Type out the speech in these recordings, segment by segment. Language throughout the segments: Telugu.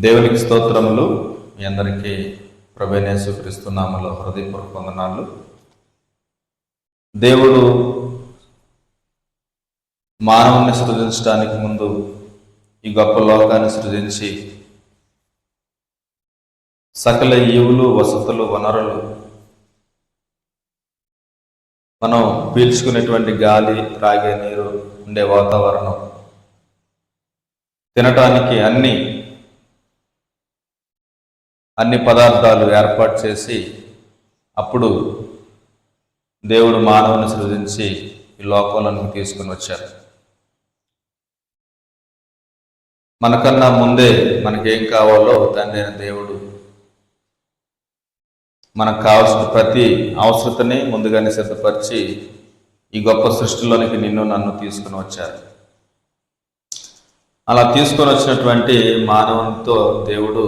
దేవునికి స్తోత్రములు. మీ అందరికీ ప్రభువైన యేసుక్రీస్తు నామములో హృదయపూర్వక వందనాలు. దేవుడు మానవుని సృజించడానికి ముందు ఈ గొప్ప లోకాన్ని సృజించి సకల ఈవులు, వసతులు, వనరులు, మనం పీల్చుకునేటువంటి గాలి, త్రాగే నీరు, ఉండే వాతావరణం, తినటానికి అన్ని పదార్థాలు ఏర్పాటు చేసి అప్పుడు దేవుడు మానవుని సృజించి ఈ లోకంలోనికి తీసుకుని వచ్చారు. మనకన్నా ముందే మనకేం కావాలో తండ్రి అయిన దేవుడు మనకు కావాల్సిన ప్రతి అవసరతని ముందుగానే సిద్ధపరిచి ఈ గొప్ప సృష్టిలోనికి నిన్ను నన్ను తీసుకుని వచ్చారు. అలా తీసుకొని వచ్చినటువంటి మానవునితో దేవుడు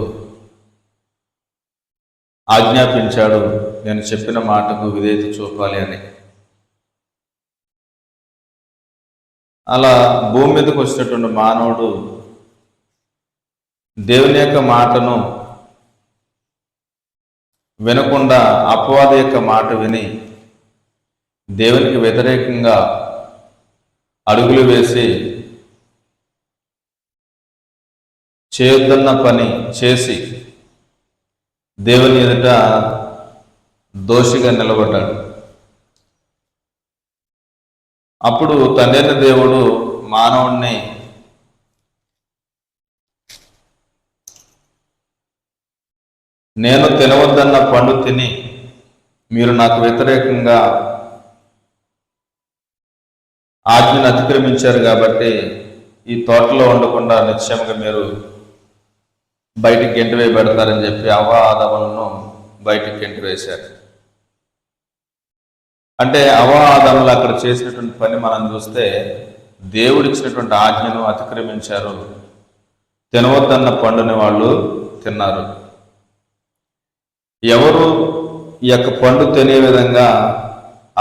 ఆజ్ఞాపించాడు, నేను చెప్పిన మాటకు విధేయత చూపాలి అని. అలా భూమి మీదకి వచ్చినటువంటి మానవుడు దేవుని యొక్క మాటను వినకుండా అపవాది యొక్క మాట విని దేవునికి వ్యతిరేకంగా అడుగులు వేసి చేయొద్దన్న పని చేసి దేవుని ఎదుట దోషిగా నిలబడ్డాడు. అప్పుడు తండ్రి దేవుడు మానవుణ్ణి నేను తినవద్దన్న పండు తిని మీరు నాకు వ్యతిరేకంగా ఆజ్ఞను అతిక్రమించారు కాబట్టి ఈ తోటలో ఉండకుండా నిశ్చయంగా మీరు బయటికి గెంటివేయబడతారని చెప్పి అవ్వ ఆదములను బయటికి గెంటివేశారు. అంటే అవ్వ ఆదములు అక్కడ చేసినటువంటి పని మనం చూస్తే దేవుడిచ్చినటువంటి ఆజ్ఞను అతిక్రమించారు, తినవద్దన్న పండుని వాళ్ళు తిన్నారు. ఎవరు ఈ యొక్క పండు తినే విధంగా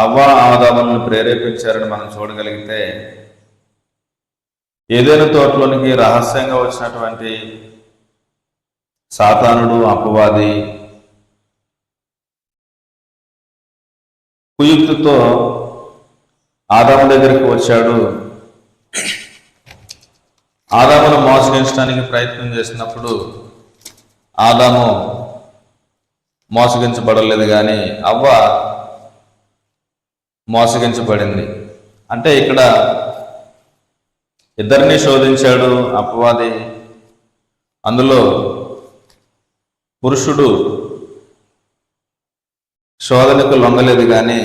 అవ్వ ఆదాములను ప్రేరేపించారని మనం చూడగలిగితే ఏదైనా తోటలోనికి రహస్యంగా వచ్చినటువంటి సాతానుడు, అపవాది కుయుక్తితో ఆదాము దగ్గరికి వచ్చాడు. ఆదామును మోసగించడానికి ప్రయత్నం చేసినప్పుడు ఆదాము మోసగించబడలేదు, కానీ అవ్వ మోసగించబడింది. అంటే ఇక్కడ ఇద్దరిని శోధించాడు అపవాది. అందులో పురుషుడు శోధనకు లొంగలేదు, కానీ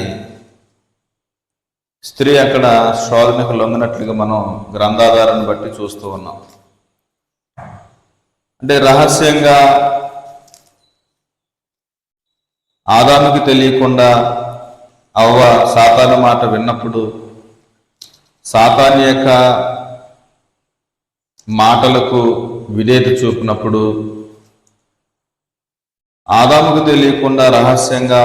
స్త్రీ అక్కడ శోధనకు లొంగినట్లుగా మనం గ్రంథాధారాన్ని బట్టి చూస్తూ ఉన్నాం. అంటే రహస్యంగా ఆదాముకి తెలియకుండా అవ్వ సాతాను మాట విన్నప్పుడు, సాతాను యొక్క మాటలకు విధేయత చూపినప్పుడు, ఆదాముకు తెలియకుండా రహస్యంగా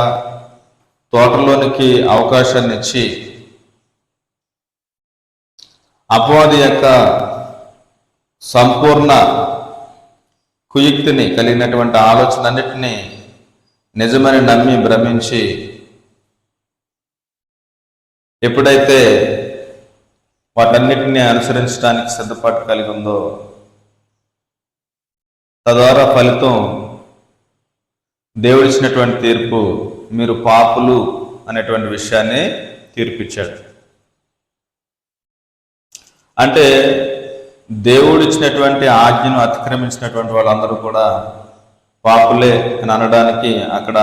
తోటలోనికి అవకాశాన్ని ఇచ్చి అపవాది యొక్క సంపూర్ణ కుయుక్తిని కలిగినటువంటి ఆలోచన అన్నిటినీ నిజమని నమ్మి భ్రమించి ఎప్పుడైతే వాటన్నిటిని అనుసరించడానికి సిద్ధపాటు కలిగి ఉందో తద్వారా ఫలితం దేవుడిచ్చినటువంటి తీర్పు, మీరు పాపులు అనేటువంటి విషయాన్ని తీర్పిచ్చాడు. అంటే దేవుడిచ్చినటువంటి ఆజ్ఞను అతిక్రమించినటువంటి వాళ్ళందరూ కూడా పాపులే అని అనడానికి అక్కడ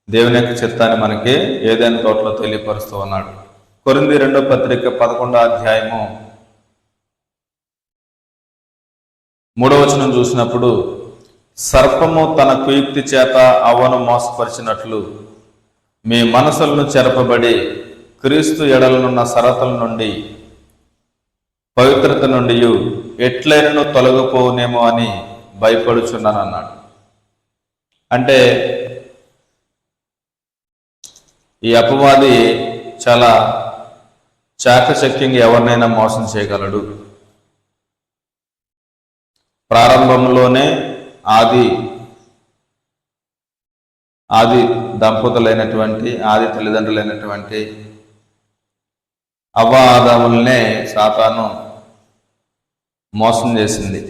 దేవుని యొక్క చిత్తాన్ని మనకి ఏదైనా తోటలో తెలియపరుస్తూ ఉన్నాడు. కొరింథీ 2వ పత్రిక 11వ అధ్యాయము 3వ వచనం చూసినప్పుడు, సర్పము తన కుయుక్తి చేత అవ్వను మోసపరిచినట్లు మీ మనసులను చెరపబడి క్రీస్తు ఎడలనున్న సరతల నుండి పవిత్రత నుండి ఎట్లైనను తొలగిపోనేమో అని భయపడుచున్నాను అన్నాడు. అంటే ఈ అపవాది చాలా చాకచక్యంగా ఎవరినైనా మోసం చేయగలడు. ప్రారంభంలోనే ఆది దంపతులైనటువంటి ఆది తల్లిదండ్రులైనటువంటి అవ్వ ఆదాములనే సాతాను మోసం చేసింది.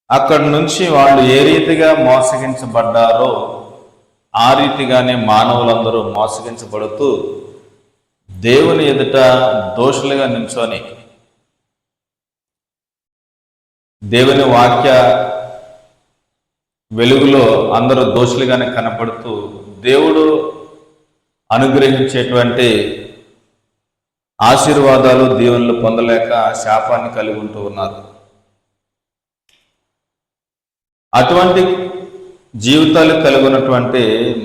అక్కడి నుంచి వాళ్ళు ఏ రీతిగా మోసగించబడ్డారో ఆ రీతిగానే మానవులందరూ మోసగించబడుతూ దేవుని ఎదుట దోషులుగా నిల్చొని దేవుని వాక్య వెలుగులో అందరూ దోషులుగానే కనపడుతూ దేవుడు అనుగ్రహించేటువంటి ఆశీర్వాదాలు దీవెనలు పొందలేక శాపాన్ని కలిగి ఉంటూ ఉన్నారు. అటువంటి జీవితాలు కలిగి ఉన్నటువంటి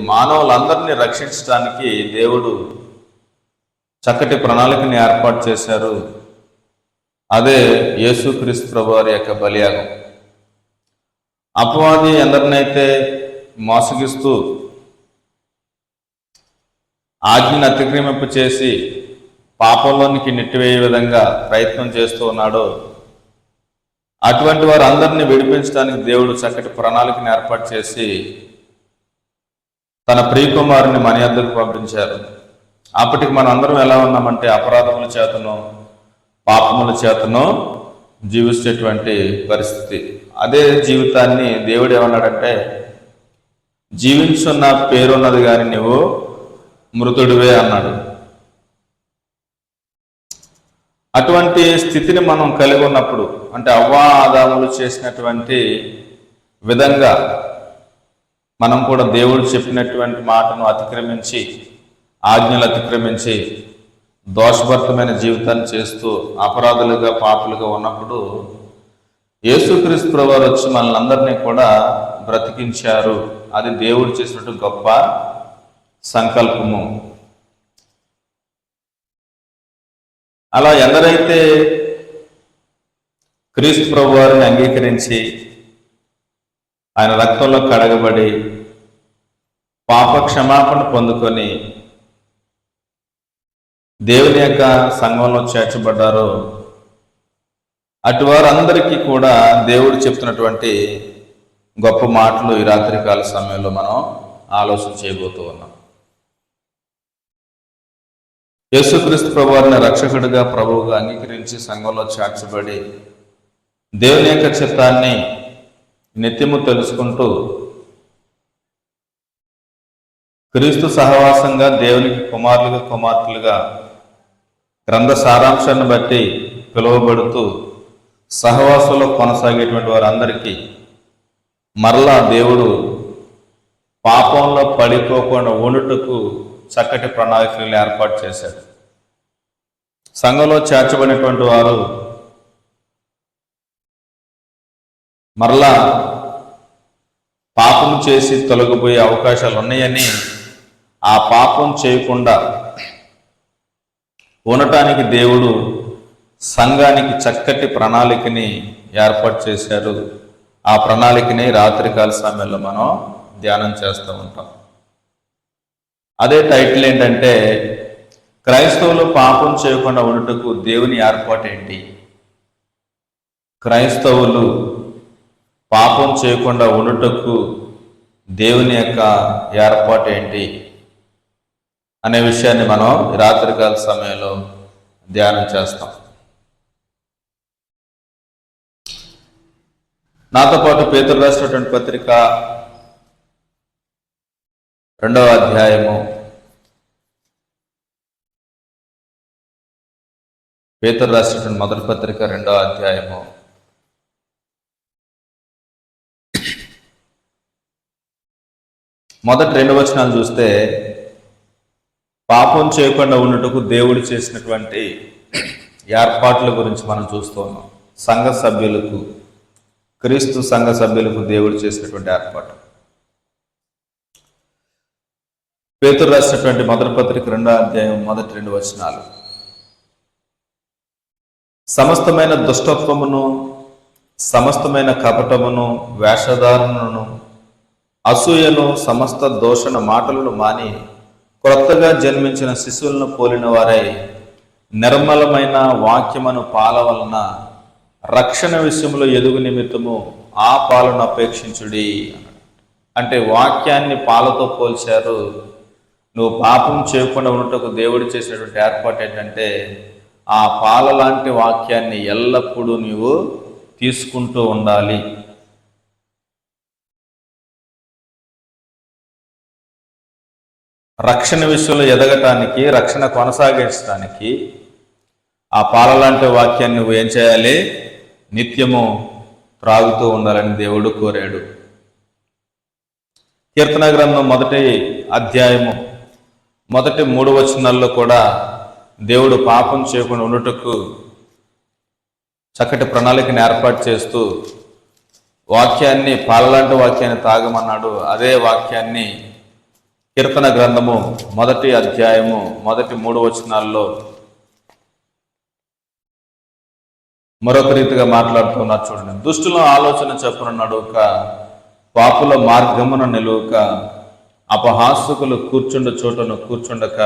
మానవులందరినీ రక్షించడానికి దేవుడు చక్కటి ప్రణాళికని ఏర్పాటు చేశారు. అదే యేసుక్రీస్తు ప్రభువారి యొక్క బలియాగం. అపవాది ఎందరినైతే మోసగిస్తూ ఆజ్ఞను అతిక్రమింపు చేసి పాపంలోనికి నెట్టివేయ విధంగా ప్రయత్నం చేస్తూ ఉన్నాడో అటువంటి వారు అందరినీ విడిపించడానికి దేవుడు చక్కటి ప్రణాళికను ఏర్పాటు చేసి తన ప్రియకుమారుని మన యొద్దకు పంపించారు. అప్పటికి మనం అందరం ఎలా ఉన్నామంటే అపరాధముల చేతను పాపముల చేతను జీవించేటువంటి పరిస్థితి. అదే జీవితాన్ని దేవుడు ఏమన్నాడంటే, జీవించున్న పేరున్నది కానీ నువ్వు మృతుడివే అన్నాడు. అటువంటి స్థితిని మనం కలిగి ఉన్నప్పుడు, అంటే అవ్వా ఆదాములు చేసినటువంటి విధంగా మనం కూడా దేవుడు చెప్పినటువంటి మాటను అతిక్రమించి ఆజ్ఞలు అతిక్రమించి దోషభరితమైన జీవితాన్ని చేస్తూ అపరాధులుగా పాపులుగా ఉన్నప్పుడు యేసుక్రీస్తు ప్రభువారు వచ్చి మనల్ని అందరినీ కూడా బ్రతికించారు. అది దేవుడు చేసినట్టు గొప్ప సంకల్పము. అలా ఎందరైతే క్రీస్తు ప్రభువారిని అంగీకరించి ఆయన రక్తంలో కడగబడి పాప క్షమాపణ పొందుకొని దేవుని యొక్క సంఘంలో చేర్చబడ్డారో అటువారందరికీ కూడా దేవుడు చెప్తున్నటువంటి గొప్ప మాటలు ఈ రాత్రికాల సమయంలో మనం ఆలోచన చేయబోతూ ఉన్నాం. యేసుక్రీస్తు ప్రభువారిని రక్షకుడిగా ప్రభువుగా అంగీకరించి సంఘంలో చేర్చబడి దేవుని యొక్క చిత్తాన్ని నిత్యము తెలుసుకుంటూ క్రీస్తు సహవాసంగా దేవునికి కుమారులుగా కుమార్తెలుగా గ్రంథ సారాంశాన్ని బట్టి పిలువబడుతూ సహవాసంలో కొనసాగేటువంటి వారందరికీ మరలా దేవుడు పాపంలో పడిపోకుండా ఉండుటకు చక్కటి ప్రణాళికలు ఏర్పాటు చేశాడు. సంఘంలో చేర్చబడినటువంటి వారు మరలా పాపం చేసి తొలగిపోయే అవకాశాలు ఉన్నాయని, ఆ పాపం చేయకుండా ఉండటానికి దేవుడు సంఘానికి చక్కటి ప్రణాళికని ఏర్పాటు చేశారు. ఆ ప్రణాళికని రాత్రికాల సమయంలో మనం ధ్యానం చేస్తూ ఉంటాం. అదే టైటిల్ ఏంటంటే, క్రైస్తవులు పాపం చేయకుండా ఉండుటకు దేవుని ఏర్పాటు ఏంటి? క్రైస్తవులు పాపం చేయకుండా ఉండుటకు దేవుని యొక్క ఏర్పాటు ఏంటి అనే విషయాన్ని మనం రాత్రికాల సమయంలో ధ్యానం చేస్తాం. నాతో పాటు పేతురు రాసినటువంటి పత్రిక 2వ అధ్యాయము, పేతురు రాసినటువంటి మొదటి పత్రిక 2వ అధ్యాయము మొదటి 2 వచనాలు చూస్తే, పాపం చేయకుండా ఉన్నట్టుకు దేవుడు చేసినటువంటి ఏర్పాట్ల గురించి మనం చూస్తూ ఉన్నాం. సంఘ సభ్యులకు, క్రీస్తు సంఘ సభ్యులకు దేవుడు చేసినటువంటి ఏర్పాటు. పేతురు రాసినటువంటి మొదటి పత్రిక 2వ అధ్యాయం మొదటి 2 వచనాలు, సమస్తమైన దుష్టత్వమును, సమస్తమైన కపటమును, వేషధారణను, అసూయను, సమస్త దోషణ మాటలను మాని క్రొత్తగా జన్మించిన శిశువులను పోలిన వారై నిర్మలమైన వాక్యమును పాల వలన రక్షణ విషయంలో ఎదుగు నిమిత్తము ఆ పాలను అపేక్షించుడి. అంటే వాక్యాన్ని పాలతో పోల్చారు. నువ్వు పాపం చేయకుండా ఉన్నట్టుకు దేవుడు చేసినటువంటి ఏర్పాటు ఏంటంటే ఆ పాల లాంటి వాక్యాన్ని ఎల్లప్పుడూ నీవు తీసుకుంటూ ఉండాలి. రక్షణ విషయంలో ఎదగటానికి, రక్షణ కొనసాగించడానికి ఆ పాల లాంటి వాక్యాన్ని నువ్వు ఏం చేయాలి? నిత్యము త్రాగుతూ ఉండాలని దేవుడు కోరాడు. కీర్తన గ్రంథం 1వ అధ్యాయము 3 వచనాల్లో కూడా దేవుడు పాపం చేయకుండా ఉండుటకు చక్కటి ప్రణాళికను ఏర్పాటు చేస్తూ వాక్యాన్ని, పాలలాంటి వాక్యాన్ని తాగమన్నాడు. అదే వాక్యాన్ని కీర్తన గ్రంథము 1వ అధ్యాయము 3 వచనాల్లో మరొక రీతిగా మాట్లాడుతున్నారు. చూడండి, దుష్టుల ఆలోచన చెప్పున నడుక, పాపుల మార్గమున నిలువక, అపహాసకులు కూర్చుండ చోటను కూర్చుండక,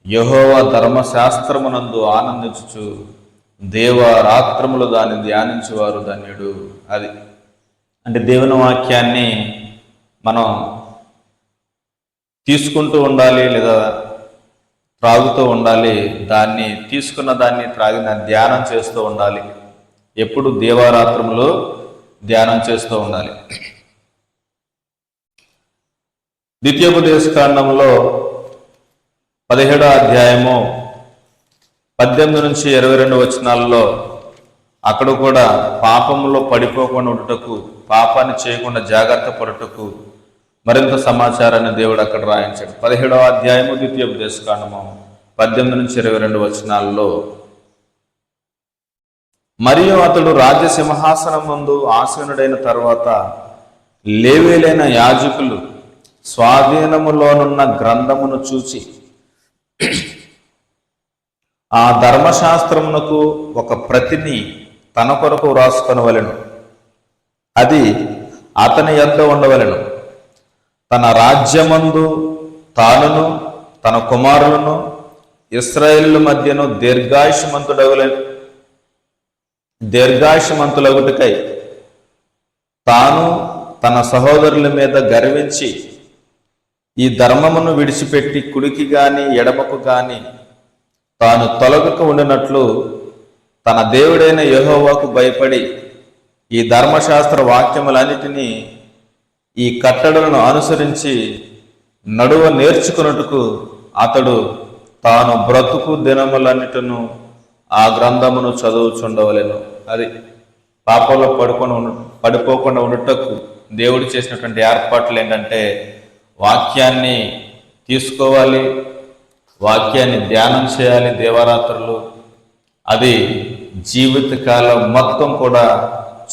యెహోవా ధర్మశాస్త్రమునందు ఆనందించుచు దేవరాత్రములు దాన్ని ధ్యానించేవారు ధన్యుడు. అది అంటే దేవుని వాక్యాన్ని మనం తీసుకుంటూ ఉండాలి, లేదా త్రాగుతూ ఉండాలి. దాన్ని తీసుకున్న దాన్ని త్రాగిన ధ్యానం చేస్తూ ఉండాలి. ఎప్పుడు దేవారాత్రములో ధ్యానం చేస్తూ ఉండాలి. ద్వితీయోపదేశకాండంలో 17వ అధ్యాయము 18 నుంచి 22 వచనాల్లో అక్కడ కూడా పాపంలో పడిపోకుండా ఉండుటకు, పాపాన్ని చేయకుండా జాగ్రత్త పడుటకు మరింత సమాచారాన్ని దేవుడు అక్కడ రాయించాడు. 17వ అధ్యాయము ద్వితీయోపదేశకాండము 18 నుంచి 22 వచనాల్లో, మరియు అతడు రాజ్యసింహాసనం ముందు ఆసీనుడైన తర్వాత లేవీలైన యాజకులు స్వాధీనములోనున్న గ్రంథమును చూచి ఆ ధర్మశాస్త్రమునకు ఒక ప్రతిని తన కొరకు వ్రాసుకొనవలెను. అది అతని యొద్ద ఉండవలెను. తన రాజ్యమందు తానును తన కుమారులను ఇశ్రాయేలు మధ్యను దీర్ఘాయుష్మంతులగుటకై తాను తన సహోదరుల మీద గర్వించి ఈ ధర్మమును విడిచిపెట్టి కుడికి గాని ఎడమకు గాని తాను తొలగక ఉండినట్లు తన దేవుడైన యెహోవాకు భయపడి ఈ ధర్మశాస్త్ర వాక్యములన్నిటినీ, ఈ కట్టడలను అనుసరించి నడువ నేర్చుకున్నట్టుకు అతడు తాను బ్రతుకు దినములన్నిటిను ఆ గ్రంథమును చదువుచుండవలెను. అది పాపంలో పడిపోకుండా ఉండటకు దేవుడు చేసినటువంటి ఏర్పాట్లు ఏంటంటే వాక్యాన్ని తీసుకోవాలి, వాక్యాన్ని ధ్యానం చేయాలి దేవరాత్రులు. అది జీవితకాలం మొత్తం కూడా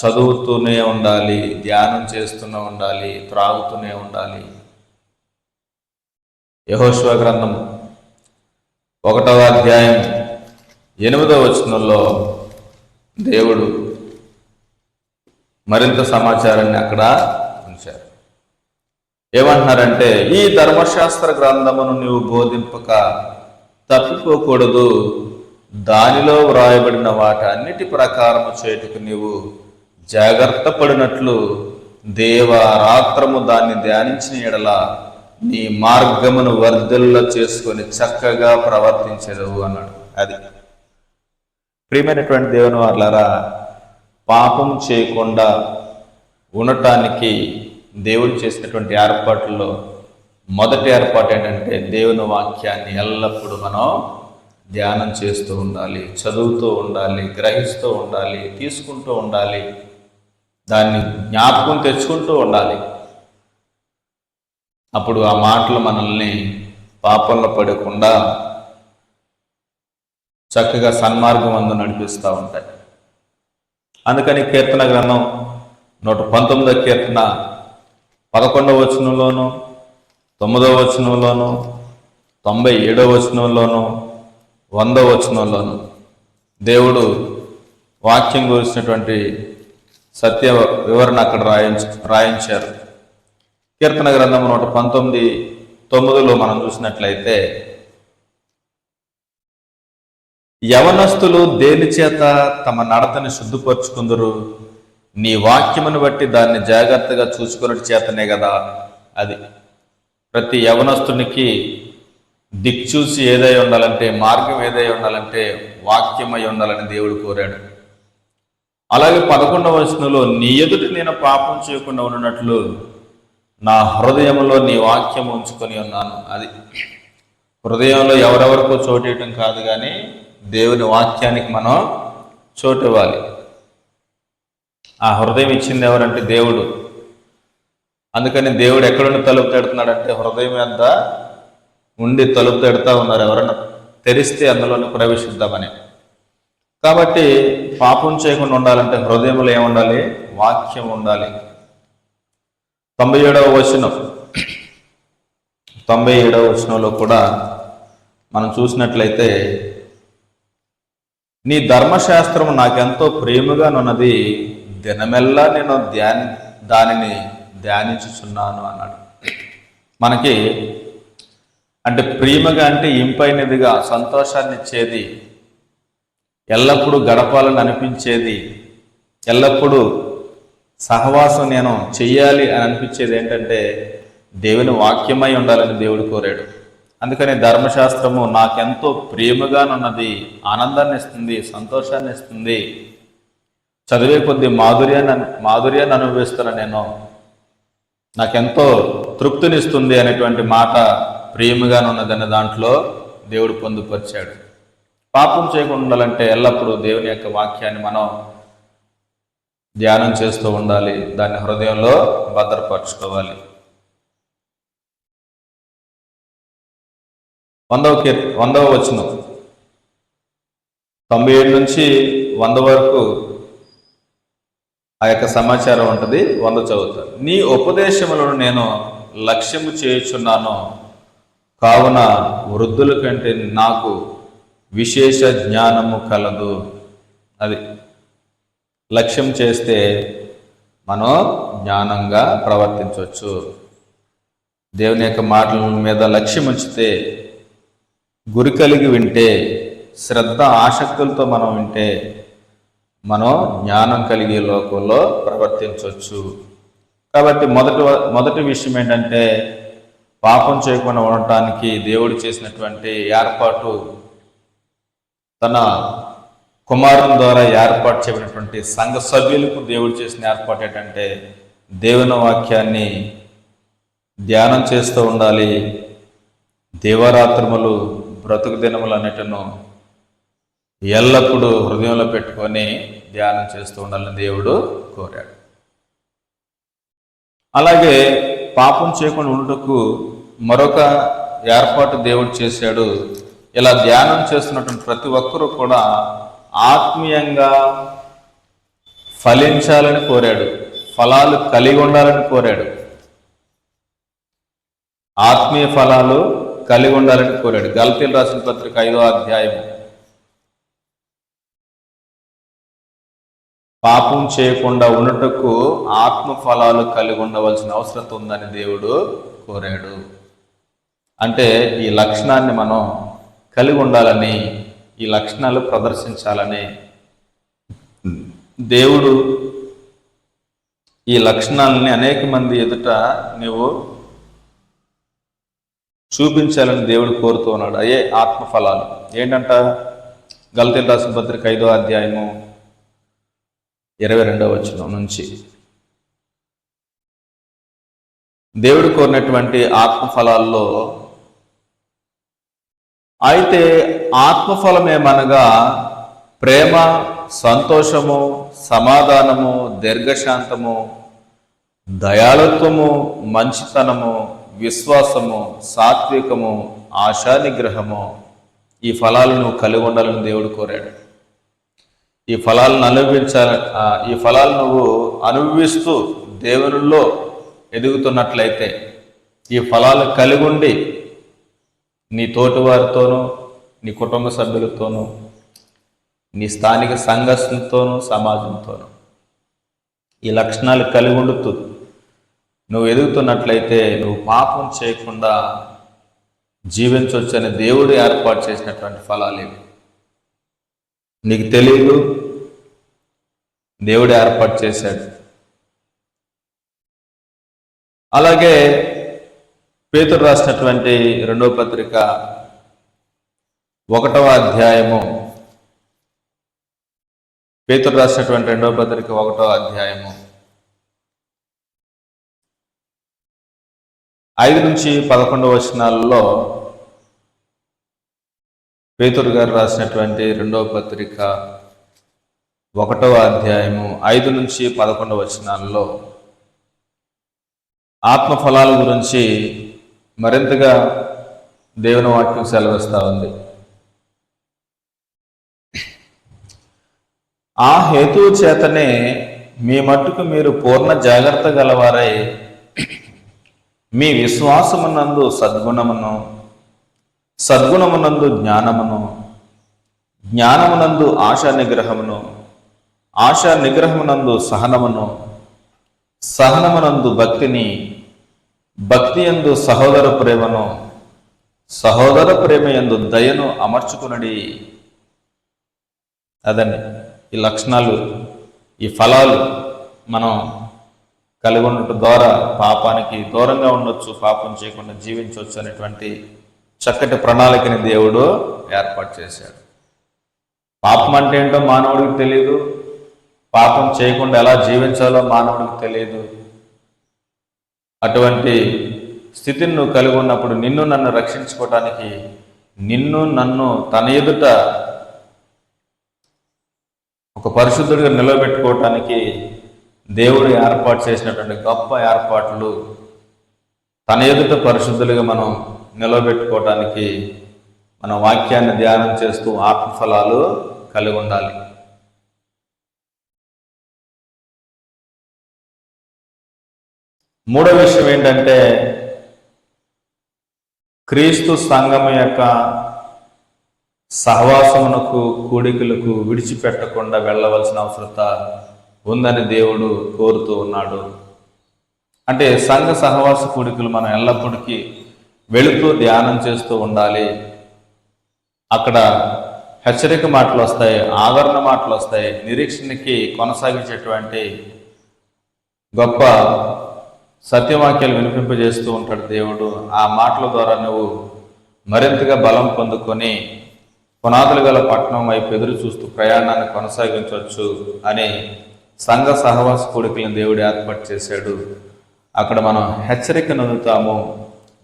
చదువుతూనే ఉండాలి, ధ్యానం చేస్తూనే ఉండాలి, త్రాగుతూనే ఉండాలి. యెహోషువ గ్రంథం 1వ అధ్యాయం 8వ వచనంలో దేవుడు మరింత సమాచారాన్ని అక్కడ ఉంచారు. ఏమంటున్నారంటే, ఈ ధర్మశాస్త్ర గ్రంథమును నీవు బోధింపక తప్పిపోకూడదు. దానిలో వ్రాయబడిన వాటన్నిటి ప్రకారము చేయుటకు నీవు జాగ్రత్త పడినట్లు దేవరాత్రము దాన్ని ధ్యానించిన ఎడల నీ మార్గమును వర్ధిల్ల చేసుకొని చక్కగా ప్రవర్తించెదవు అన్నాడు. అది ప్రియమైనటువంటి దేవుని వారలారా, పాపం చేయకుండా ఉండటానికి దేవుడు చేసినటువంటి ఏర్పాట్లలో మొదటి ఏర్పాటు ఏంటంటే దేవుని వాక్యాన్ని ఎల్లప్పుడూ మనం ధ్యానం చేస్తూ ఉండాలి, చదువుతూ ఉండాలి, గ్రహిస్తూ ఉండాలి, తీసుకుంటూ ఉండాలి, దాన్ని జ్ఞాపకం తెచ్చుకుంటూ ఉండాలి. అప్పుడు ఆ మాటలు మనల్ని పాపంలో పడకుండా చక్కగా సన్మార్గం అందు నడిపిస్తూ ఉంటాయి. అందుకని కీర్తన గ్రంథం 119వ కీర్తన 11వ వచనంలోను, 9వ వచనంలోను, 97వ వచనంలోను, 100వ వచనంలోను దేవుడు వాక్యం గురించినటువంటి సత్య వివరణ అక్కడ రాయించారు. కీర్తన గ్రంథం 119:9 మనం చూసినట్లయితే, యవనస్తులు దేని చేత తమ నడతని శుద్ధిపరుచుకుందరు? నీ వాక్యమును బట్టి దాన్ని జాగ్రత్తగా చూసుకునే చేతనే కదా. అది ప్రతి యవనస్తునికి దిక్చూసి ఏదై ఉండాలంటే, మార్గం ఏదై ఉండాలంటే వాక్యమై ఉండాలని దేవుడు కోరాడు. అలాగే 11వ వచనంలో, నీ ఎదుట నేను పాపం చేయకుండా ఉన్నట్లు నా హృదయంలో నీ వాక్యం ఉంచుకొని ఉన్నాను. అది హృదయంలో ఎవరెవరికో చోటు ఇవ్వటం కాదు, కానీ దేవుని వాక్యానికి మనం చోటు ఇవ్వాలి. ఆ హృదయం ఇచ్చింది ఎవరంటే దేవుడు. అందుకని దేవుడు ఎక్కడుండి తలుపు తడుతున్నాడంటే హృదయం ఎంత ఉండి తలుపు తడుతూ ఉన్నారు. ఎవరన్నా తెరిస్తే అందులోనే ప్రవేశిద్దామని. కాబట్టి పాపం చేయకుండా ఉండాలంటే హృదయంలో ఏముండాలి? వాక్యం ఉండాలి. 97వ వచనం, 97వ వచనంలో కూడా మనం చూసినట్లయితే, నీ ధర్మశాస్త్రము నాకెంతో ప్రేమగానున్నది, దినమెల్లా నేను దానిని ధ్యానించుచున్నాను అన్నాడు. మనకి అంటే ప్రేమగా అంటే ఇంపైనదిగా, సంతోషాన్ని ఇచ్చేది, ఎల్లప్పుడూ గడపాలని అనిపించేది, ఎల్లప్పుడూ సహవాసం నేను చెయ్యాలి అని అనిపించేది ఏంటంటే దేవుని వాక్యమై ఉండాలని దేవుడు కోరాడు. అందుకని ధర్మశాస్త్రము నాకెంతో ప్రేమగానున్నది, ఆనందాన్ని ఇస్తుంది, సంతోషాన్ని ఇస్తుంది, చదివే కొద్ది మాధుర్యాన్ని అనుభవిస్తున్న నేను, నాకెంతో తృప్తినిస్తుంది అనేటువంటి మాట ప్రేమగానున్నదనే దాంట్లో దేవుడు పొందుపరిచాడు. పాపం చేయకుండా ఉండాలంటే ఎల్లప్పుడూ దేవుని యొక్క వాక్యాన్ని మనం ధ్యానం చేస్తూ ఉండాలి, దాన్ని హృదయంలో భద్రపరచుకోవాలి. 100వ వచనం, 97 నుంచి 100 వరకు ఆ యొక్క సమాచారం ఉంటుంది. 100 చదువుతాను. నీ ఉపదేశములను నేను లక్ష్యము చేయుచున్నాను, కావున వృద్ధుల కంటే నాకు విశేష జ్ఞానము కలదు. అది లక్ష్యం చేస్తే మనం జ్ఞానంగా ప్రవర్తించవచ్చు. దేవుని యొక్క మాటల మీద లక్ష్యం ఉంచితే, గురి కలిగి వింటే, శ్రద్ధ ఆసక్తులతో మనం వింటే మనం జ్ఞానం కలిగే లోకంలో ప్రవర్తించవచ్చు. కాబట్టి మొదటి విషయం ఏంటంటే, పాపం చేయకుండా ఉండటానికి దేవుడు చేసినటువంటి ఏర్పాటు, తన కుమారుని ద్వారా ఏర్పాటు చేయబడినటువంటి సంఘ సభ్యులకు దేవుడు చేసిన ఏర్పాటు ఏంటంటే దేవుని వాక్యాన్ని ధ్యానం చేస్తూ ఉండాలి. దేవరాత్రములు, బ్రతుకు దినములు అన్నిటిను ఎల్లప్పుడూ హృదయంలో పెట్టుకొని ధ్యానం చేస్తూ ఉండాలని దేవుడు కోరాడు. అలాగే పాపం చేయకుండా ఉండటకు మరొక ఏర్పాటు దేవుడు చేశాడు. ఇలా ధ్యానం చేస్తున్నటువంటి ప్రతి ఒక్కరూ కూడా ఆత్మీయంగా ఫలించాలని కోరాడు, ఫలాలు కలిగి ఉండాలని కోరాడు. ఆత్మీయ ఫలాలు కలిగి ఉండాలని కోరాడు. గలతీయులకు రాసిన పత్రిక 5వ అధ్యాయం, పాపం చేయకుండా ఉన్నటకు ఆత్మ ఫలాలు కలిగి ఉండవలసిన అవసరం ఉందని దేవుడు కోరాడు. అంటే ఈ లక్షణాన్ని మనం కలిగి ఉండాలని, ఈ లక్షణాలు ప్రదర్శించాలని దేవుడు ఈ లక్షణాలని అనేక మంది ఎదుట నువ్వు చూపించాలని దేవుడు కోరుతూ ఉన్నాడు. అయ్యే ఆత్మఫలాలు ఏంటంట? గలతీయులకు రాసిన పత్రిక 5వ అధ్యాయము 22వ వచనం నుంచి దేవుడు కోరినటువంటి ఆత్మఫలాల్లో, అయితే ఆత్మఫలమేమనగా ప్రేమ, సంతోషము, సమాధానము, దీర్ఘశాంతము, దయాళుత్వము, మంచితనము, విశ్వాసము, సాత్వికము, ఆశానిగ్రహము. ఈ ఫలాలను కలిగి ఉండాలని దేవుడు కోరాడు. ఈ ఫలాలను ఈ ఫలాలు నువ్వు అనుభవిస్తూ దేవునిలో ఎదుగుతున్నట్లయితే, ఈ ఫలాలు కలిగి ఉండి నీ తోటి వారితోనూ, నీ కుటుంబ సభ్యులతోనూ, నీ స్థానిక సంఘస్థులతోనూ, సమాజంతోనూ ఈ లక్షణాలు కలిగి ఉండుతూ నువ్వు ఎదుగుతున్నట్లయితే నువ్వు పాపం చేయకుండా జీవించవచ్చు అని దేవుడు ఏర్పాటు చేసినటువంటి ఫలాలు ఇవి. నీకు తెలియదు, దేవుడు ఏర్పాటు చేశాడు. అలాగే పేతురు రాసినటువంటి 2వ పత్రిక 1వ అధ్యాయము, పేతురు రాసినటువంటి 2వ పత్రిక 1వ అధ్యాయము 5-11 వచనాలలో పేతురు గారు రాసినటువంటి 2వ పత్రిక 1వ అధ్యాయము 5-11 వచనాలలో ఆత్మఫలాల గురించి మరింతగా దేవుని వాక్యం సెలవిస్తూ ఉంది. ఆ హేతువు చేతనే మీ మట్టుకు మీరు పూర్ణ జాగ్రత్త గలవారై మీ విశ్వాసమునందు సద్గుణమును, సద్గుణమునందు జ్ఞానమును, జ్ఞానమునందు ఆశా నిగ్రహమును, ఆశా నిగ్రహమునందు సహనమును, సహనమునందు భక్తిని, భక్తి యందు సహోదర ప్రేమను, సహోదర ప్రేమ యందు దయను అమర్చుకునడి. అదండి ఈ లక్షణాలు, ఈ ఫలాలు మనం కలిగి ఉండటం ద్వారా పాపానికి దూరంగా ఉండొచ్చు, పాపం చేయకుండా జీవించవచ్చు అనేటువంటి చక్కటి ప్రణాళికని దేవుడు ఏర్పాటు చేశాడు. పాపం అంటే ఏంటో మానవుడికి తెలియదు, పాపం చేయకుండా ఎలా జీవించాలో మానవుడికి తెలియదు. అటువంటి స్థితిని నువ్వు కలిగి ఉన్నప్పుడు నిన్ను నన్ను రక్షించుకోవటానికి, నిన్ను నన్ను తన ఎదుట ఒక పరిశుద్ధుడిగా నిలబెట్టుకోవటానికి దేవుడు ఏర్పాటు చేసినటువంటి గొప్ప ఏర్పాట్లు, తన ఎదుట పరిశుద్ధులుగా మనం నిలబెట్టుకోవటానికి మన వాక్యాన్ని ధ్యానం చేస్తూ ఆత్మఫలాలు కలిగి ఉండాలి. మూడో విషయం ఏంటంటే, క్రీస్తు సంఘం యొక్క సహవాసమునకు, కూడికలకు విడిచిపెట్టకుండా వెళ్ళవలసిన అవసరత ఉందని దేవుడు కోరుతూ ఉన్నాడు. అంటే సంఘ సహవాస కూడికలు మనం ఎల్లప్పటికీ వెళుతూ ధ్యానం చేస్తూ ఉండాలి. అక్కడ హెచ్చరిక మాటలు వస్తాయి, ఆదరణ మాటలు వస్తాయి, నిరీక్షణకి కొనసాగించేటువంటి గొప్ప సత్యవాక్యాలు వినిపింపజేస్తూ ఉంటాడు దేవుడు. ఆ మాటల ద్వారా నువ్వు మరింతగా బలం పొందుకొని పునాదులు గల పట్టణం వైపు ఎదురు చూస్తూ ప్రయాణాన్ని కొనసాగించవచ్చు అని సంఘ సహవాస కూడికలను దేవుడు ఏర్పాటు చేశాడు. అక్కడ మనం హెచ్చరిక నందుతాము,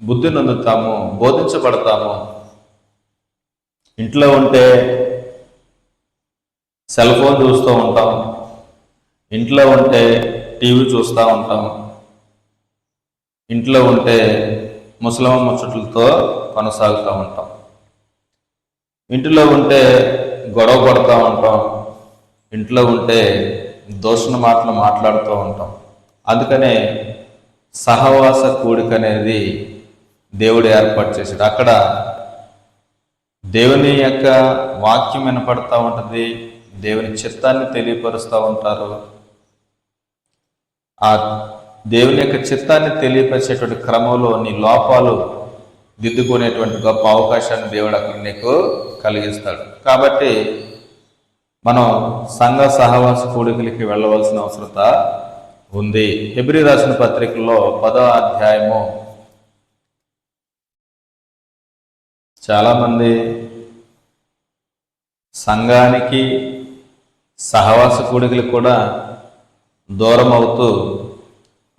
బుద్ధి నందుతాము, బోధించబడతాము. ఇంట్లో ఉంటే సెల్ ఫోన్ చూస్తూ ఉంటాం, ఇంట్లో ఉంటే టీవీ చూస్తూ ఉంటాం, ఇంట్లో ఉంటే ముసలమ్మ ముచ్చట్లతో కొనసాగుతూ ఉంటాం, ఇంట్లో ఉంటే గొడవ పడుతూ ఉంటాం, ఇంట్లో ఉంటే దూషణ మాటలు మాట్లాడుతూ ఉంటాం. అందుకనే సహవాస కూడిక అనేది దేవుడు ఏర్పాటు చేశాడు. అక్కడ దేవుని యొక్క వాక్యం వినపడుతూ ఉంటుంది, దేవుని చిత్తాన్ని తెలియపరుస్తూ ఉంటారు. ఆ దేవుని యొక్క చిత్తాన్ని తెలియపరిచేటువంటి క్రమంలో నీ లోపాలు దిద్దుకునేటువంటి గొప్ప అవకాశాన్ని దేవుడు అక్కడ నీకు కలిగిస్తాడు. కాబట్టి మనం సంఘ సహవాస కూడికలకి వెళ్ళవలసిన అవసరత ఉంది. హెబ్రీ రాసిన పత్రికలో 10వ అధ్యాయము, చాలామంది సంఘానికి సహవాస కూడికలకు కూడా దూరం అవుతూ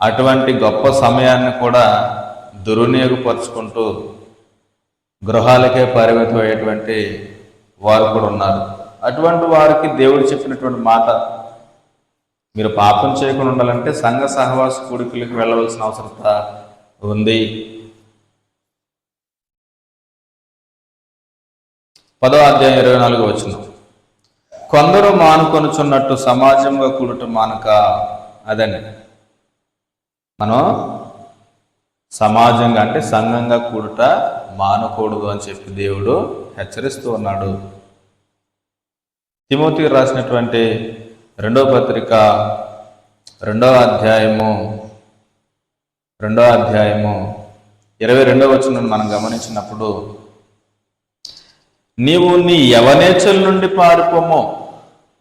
అటువంటి గొప్ప సమయాన్ని కూడా దుర్వినియోగపరుచుకుంటూ గృహాలకే పరిమితం అయ్యేటువంటి వారు కూడా ఉన్నారు. అటువంటి వారికి దేవుడు చెప్పినటువంటి మాట, మీరు పాపం చేయకుండా ఉండాలంటే సంఘ సహవాస కూడికలకు వెళ్ళవలసిన అవసరత ఉంది. 10వ అధ్యాయం 24వ వచనం, కొందరు మానుకొనుచున్నట్టు సమాజంగా కూడుట మానక. అదండి, మనం సమాజంగా అంటే సంఘంగా కూడుట మానకూడదు అని చెప్పి దేవుడు హెచ్చరిస్తూ ఉన్నాడు. తిమోతికి రాసినటువంటి 2వ పత్రిక 2వ అధ్యాయము 22వ వచనం మనం గమనించినప్పుడు, నీవు నీ యవనేచ్ఛల నుండి పారిపోము.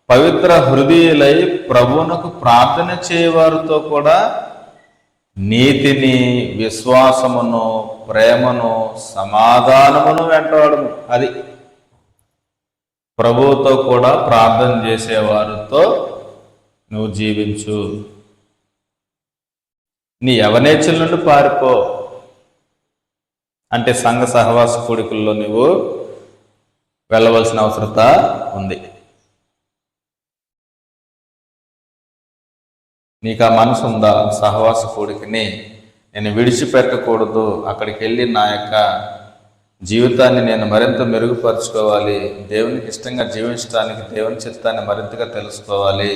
పవిత్ర హృదయులై ప్రభువునకు ప్రార్థన చేయవారితో కూడా నీతిని, విశ్వాసమును, ప్రేమను, సమాధానమును వెంటాడుము. అది ప్రభువుతో కూడా ప్రార్థన చేసేవారితో నువ్వు జీవించు. నీ యవనేచ్ఛల నుండి పారిపో అంటే సంఘ సహవాస కూడికల్లో నువ్వు వెళ్ళవలసిన అవసరత ఉంది. నీకు ఆ మనసు ఉందా? సహవాస కూడికని నేను విడిచిపెట్టకూడదు, అక్కడికి వెళ్ళి నా యొక్క జీవితాన్ని నేను మరింత మెరుగుపరుచుకోవాలి, దేవునికి ఇష్టంగా జీవించడానికి దేవుని చిత్తాన్ని మరింతగా తెలుసుకోవాలి,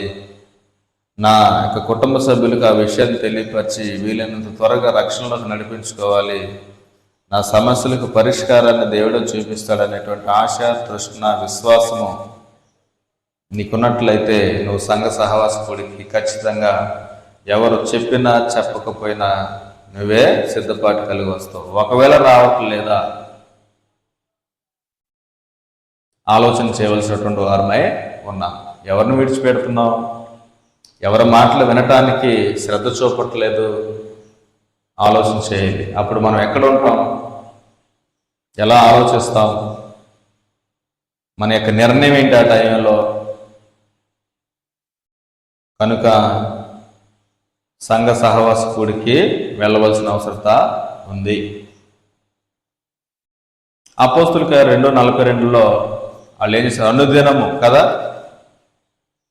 నా యొక్క కుటుంబ సభ్యులకు ఆ విషయాన్ని తెలియపరిచి వీలైనంత త్వరగా రక్షణలోకి నడిపించుకోవాలి, నా సమస్యలకు పరిష్కారాన్ని దేవుడు చూపిస్తాడనేటువంటి ఆశ, తృష్ణ, విశ్వాసము నీకున్నట్లయితే నువ్వు సంఘ సహవాస కూడికి ఖచ్చితంగా ఎవరు చెప్పినా చెప్పకపోయినా నువ్వే సిద్ధపాటు కలిగి వస్తావు. ఒకవేళ రావట్లేదా ఆలోచన చేయవలసినటువంటి వారమై ఉన్నాం. ఎవరిని విడిచిపెడుతున్నావు? ఎవరి మాటలు వినటానికి శ్రద్ధ చూపట్లేదు, ఆలోచన చేయాలి. అప్పుడు మనం ఎక్కడ ఉంటాం? ఎలా ఆలోచిస్తాం? మన యొక్క నిర్ణయం ఏంటి ఆ టైంలో? కనుక సంఘ సహవాస కూడికి వెళ్ళవలసిన అవసరత ఉంది. అపోస్తుల కార్యాలు 2:42 వాళ్ళు ఏం చేశారు? అనుదినము కదా,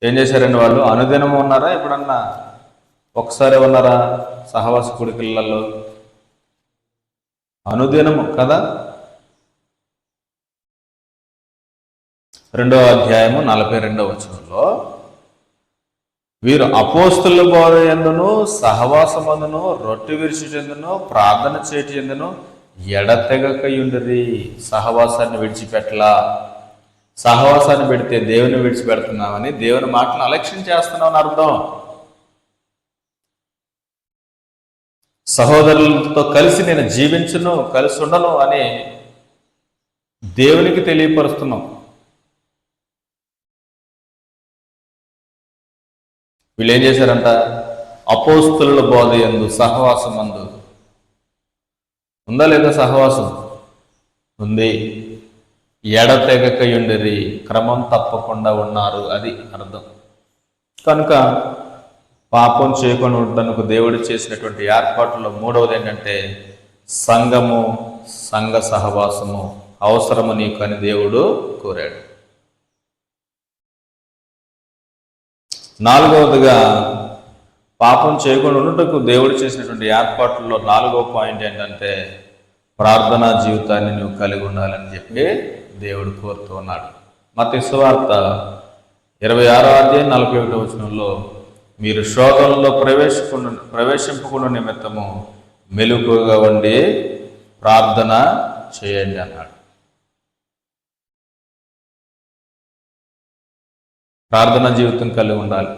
ఏం చేశారండి వాళ్ళు? అనుదినము ఉన్నారా? ఎప్పుడన్నా ఒకసారి ఉన్నారా సహవాస కూడికలలో? అనుదినము కదా. 2వ అధ్యాయము 42వ వచనంలో వీరు అపోస్తుల బోధ యందును సహవాసమందును రొట్టె విరుచుటందును ప్రార్థన చేయటి యందును ఎడతెగకయుండిరి. సహవాసాన్ని విడిచిపెట్టలా. సహవాసాన్ని పెడితే దేవుని విడిచిపెడుతున్నామని, దేవుని మాటను అలక్ష్యం చేస్తున్నామని అర్థం. సహోదరులతో కలిసి నేను జీవించును, కలిసి ఉండను అని దేవునికి తెలియపరుస్తున్నాం. వీళ్ళు ఏం చేశారంట? అపోస్తుల బోధ యందు సహవాసం అందు ఉందా లేదా? సహవాసం ఉంది. ఎడతెగకయుండిరి, క్రమం తప్పకుండా ఉన్నారు, అది అర్థం. కనుక పాపం చేయకుండా ఉండడానికి దేవుడు చేసినటువంటి ఏర్పాట్లలో 3వది ఏంటంటే సంఘము, సంఘ సహవాసము అవసరము నీకు అని దేవుడు కోరాడు. 4వదిగా పాపం చేయకుండా ఉండటకు దేవుడు చేసినటువంటి ఏర్పాట్లలో 4వ పాయింట్ ఏంటంటే ప్రార్థనా జీవితాన్ని నువ్వు కలిగి ఉండాలని చెప్పి దేవుడు కోరుతూ ఉన్నాడు. మత్తయి సువార్త 26వ అధ్యాయం 41వ వచనంలో మీరు శోధనలో ప్రవేశింపకుండా నిమిత్తము మెలకువగా ఉండి ప్రార్థన చేయండి అన్నాడు. ప్రార్థన జీవితం కలిగి ఉండాలి.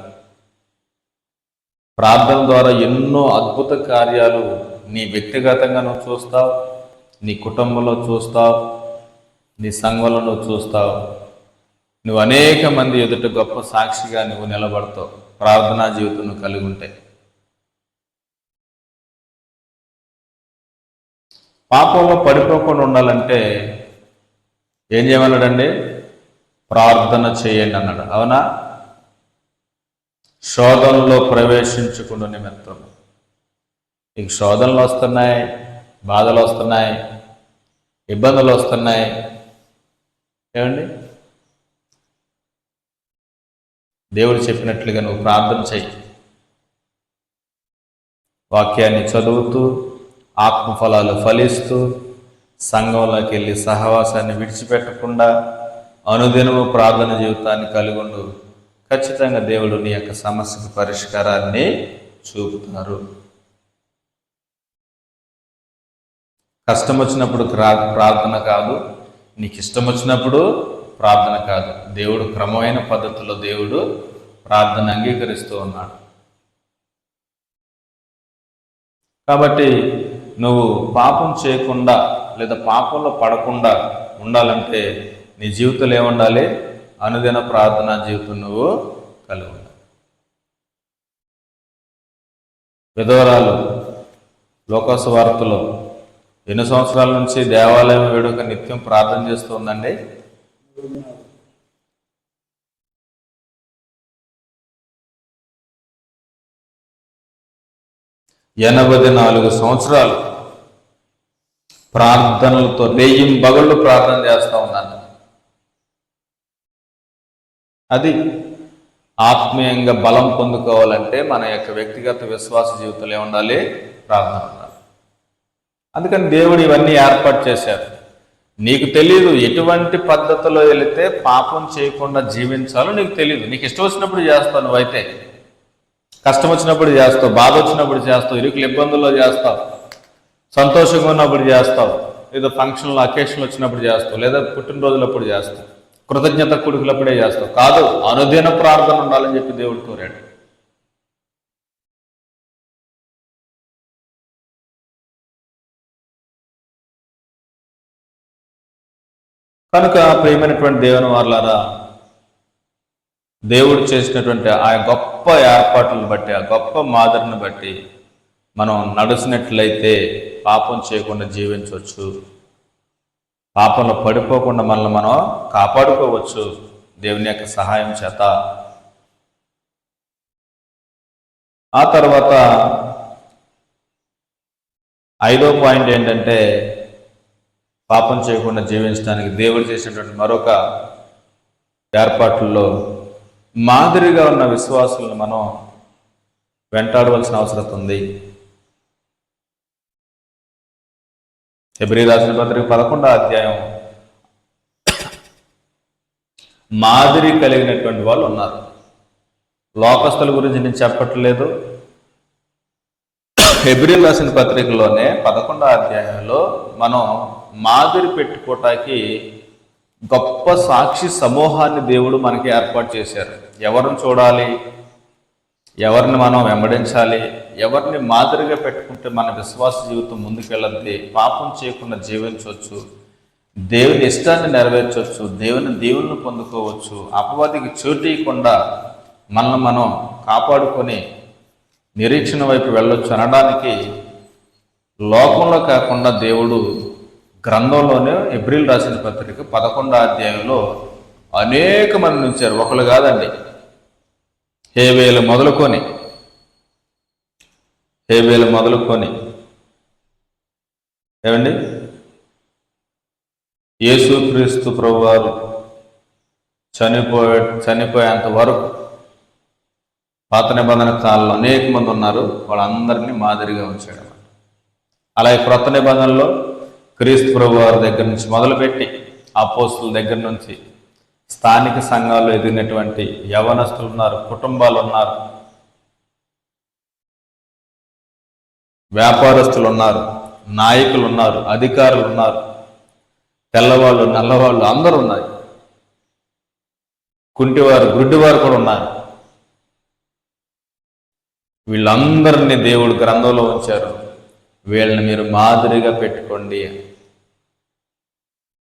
ప్రార్థన ద్వారా ఎన్నో అద్భుత కార్యాలు నీ వ్యక్తిగతంగా నువ్వు చూస్తావు, నీ కుటుంబంలో చూస్తావు, నీ సంఘంలో నువ్వు చూస్తావు. నువ్వు అనేక మంది ఎదుట గొప్ప సాక్షిగా నువ్వు నిలబడతావు ప్రార్థనా జీవితం నువ్వు కలిగి ఉంటే. పాపంలో పడిపోకుండా ఉండాలంటే ఏం చేయమన్నాడండి? ప్రార్థన చేయండి అన్నాడు. అవునా? శోధనలో ప్రవేశించకుండా నిమిత్తం. నీకు శోధనలు వస్తున్నాయి, బాధలు వస్తున్నాయి, ఇబ్బందులు వస్తున్నాయి, ఏమండి? దేవుడు చెప్పినట్లుగా నువ్వు ప్రార్థన చెయ్యి. వాక్యాన్ని చదువుతూ, ఆత్మఫలాలు ఫలిస్తూ, సంఘంలోకి వెళ్ళి సహవాసాన్ని విడిచిపెట్టకుండా అనుదినము ప్రార్థన జీవితాన్ని కలిగి ఉండు. ఖచ్చితంగా దేవుడు నీ యొక్క సమస్యకు పరిష్కారాన్ని చూపుతారు. కష్టం వచ్చినప్పుడు ప్రార్థన కాదు, నీకు ఇష్టం వచ్చినప్పుడు ప్రార్థన కాదు. దేవుడు క్రమమైన పద్ధతిలో దేవుడు ప్రార్థన అంగీకరిస్తూ ఉన్నాడు. కాబట్టి నువ్వు పాపం చేయకుండా లేదా పాపంలో పడకుండా ఉండాలంటే నీ జీవితంలో ఏముండాలి? అనుదిన ప్రార్థనా జీవితం నువ్వు కలిగి ఉండాలి. విధవరాలు లోకాసు వార్తలో ఎన్ని సంవత్సరాల నుంచి దేవాలయం వేడుక నిత్యం ప్రార్థన చేస్తూ ఉందండి? 84 సంవత్సరాలు ప్రార్థనలతో రేయింబగళ్ళు ప్రార్థన చేస్తూ ఉన్నాను. అది ఆత్మీయంగా బలం పొందుకోవాలంటే మన యొక్క వ్యక్తిగత విశ్వాస జీవితంలో ఏముండాలి? ప్రార్థన ఉండాలి. అందుకని దేవుడు ఇవన్నీ ఏర్పాటు చేశారు. నీకు తెలియదు ఎటువంటి పద్ధతిలో వెళితే పాపం చేయకుండా జీవించాలో నీకు తెలియదు. నీకు ఇష్టం వచ్చినప్పుడు చేస్తావు, నువ్వైతే కష్టం వచ్చినప్పుడు చేస్తావు, బాధ వచ్చినప్పుడు చేస్తావు, ఇరుకులు ఇబ్బందుల్లో చేస్తావు, సంతోషంగా ఉన్నప్పుడు చేస్తావు, ఏదో ఫంక్షన్లు అకేషన్లు వచ్చినప్పుడు చేస్తావు, లేదా పుట్టినరోజులప్పుడు చేస్తావు, కృతజ్ఞత కొడుకులప్పుడే చేస్తావు. కాదు, అనుదిన ప్రార్థన ఉండాలని చెప్పి దేవుడు కోరాడు. కనుక ప్రియమైనటువంటి దేవుని వారలారా, దేవుడు చేసినటువంటి ఆ గొప్ప ఏర్పాట్లను బట్టి, ఆ గొప్ప మాదిరిని బట్టి మనం నడిచినట్లయితే పాపం చేయకుండా జీవించవచ్చు, పాపంలో పడిపోకుండా మనల్ని మనం కాపాడుకోవచ్చు దేవుని యొక్క సహాయం చేత. ఆ తర్వాత 5వ పాయింట్ ఏంటంటే, పాపం చేయకుండా జీవించడానికి దేవుడు చేసినటువంటి మరొక ఏర్పాట్లలో మాదిరిగా ఉన్న విశ్వాసులను మనం వెంటాడవలసిన అవసరం ఉంది. హెబ్రీ రాసిన పత్రిక 11వ అధ్యాయం మాదిరి కలిగినటువంటి వాళ్ళు ఉన్నారు. లోకస్తుల గురించి నేను చెప్పట్లేదు. హెబ్రీ రాసిన పత్రికలోనే 11వ అధ్యాయంలో మనం మాదిరి పెట్టుకోవటానికి గొప్ప సాక్షి సమూహాన్ని దేవుడు మనకి ఏర్పాటు చేశారు. ఎవరిని చూడాలి, ఎవరిని మనం వెంబడించాలి, ఎవరిని మాదిరిగా పెట్టుకుంటే మన విశ్వాస జీవితం ముందుకెళ్ళద్ది, పాపం చేయకుండా జీవించవచ్చు, దేవుని ఇష్టాన్ని నెరవేర్చవచ్చు, దేవుని పొందుకోవచ్చు, అపవాదికి చోటీయకుండా మనల్ని మనం కాపాడుకొని నిరీక్షణ వైపు వెళ్ళొచ్చు అనడానికి లోకంలో కాకుండా దేవుడు గ్రంథంలోనే హెబ్రీలు రాసిన పత్రిక 11వ అధ్యాయంలో అనేక మంది ఉంచారు. ఒకరు కాదండి, హేబేలు మొదలుకొని ఏమండి, యేసుక్రీస్తు ప్రభువారు చనిపోయేంత వరకు పాత నిబంధన కాలంలో అనేక మంది ఉన్నారు. వాళ్ళందరినీ మాదిరిగా ఉంచాడు. అలాగే క్రొత్త నిబంధనలో క్రీస్తు ప్రభువారి దగ్గర నుంచి మొదలుపెట్టి అపోస్తుల దగ్గర నుంచి స్థానిక సంఘాల్లో ఎదిగినటువంటి యవనస్తులు ఉన్నారు, కుటుంబాలు ఉన్నారు, వ్యాపారస్తులు ఉన్నారు, నాయకులు ఉన్నారు, అధికారులు ఉన్నారు, తెల్లవాళ్ళు నల్లవాళ్ళు అందరూ ఉన్నారు, కుంటివారు గుడ్డివారు కూడా ఉన్నారు. వీళ్ళందరినీ దేవుడు గ్రంథంలో ఉంచారు. వీళ్ళని మీరు మాదిరిగా పెట్టుకోండి.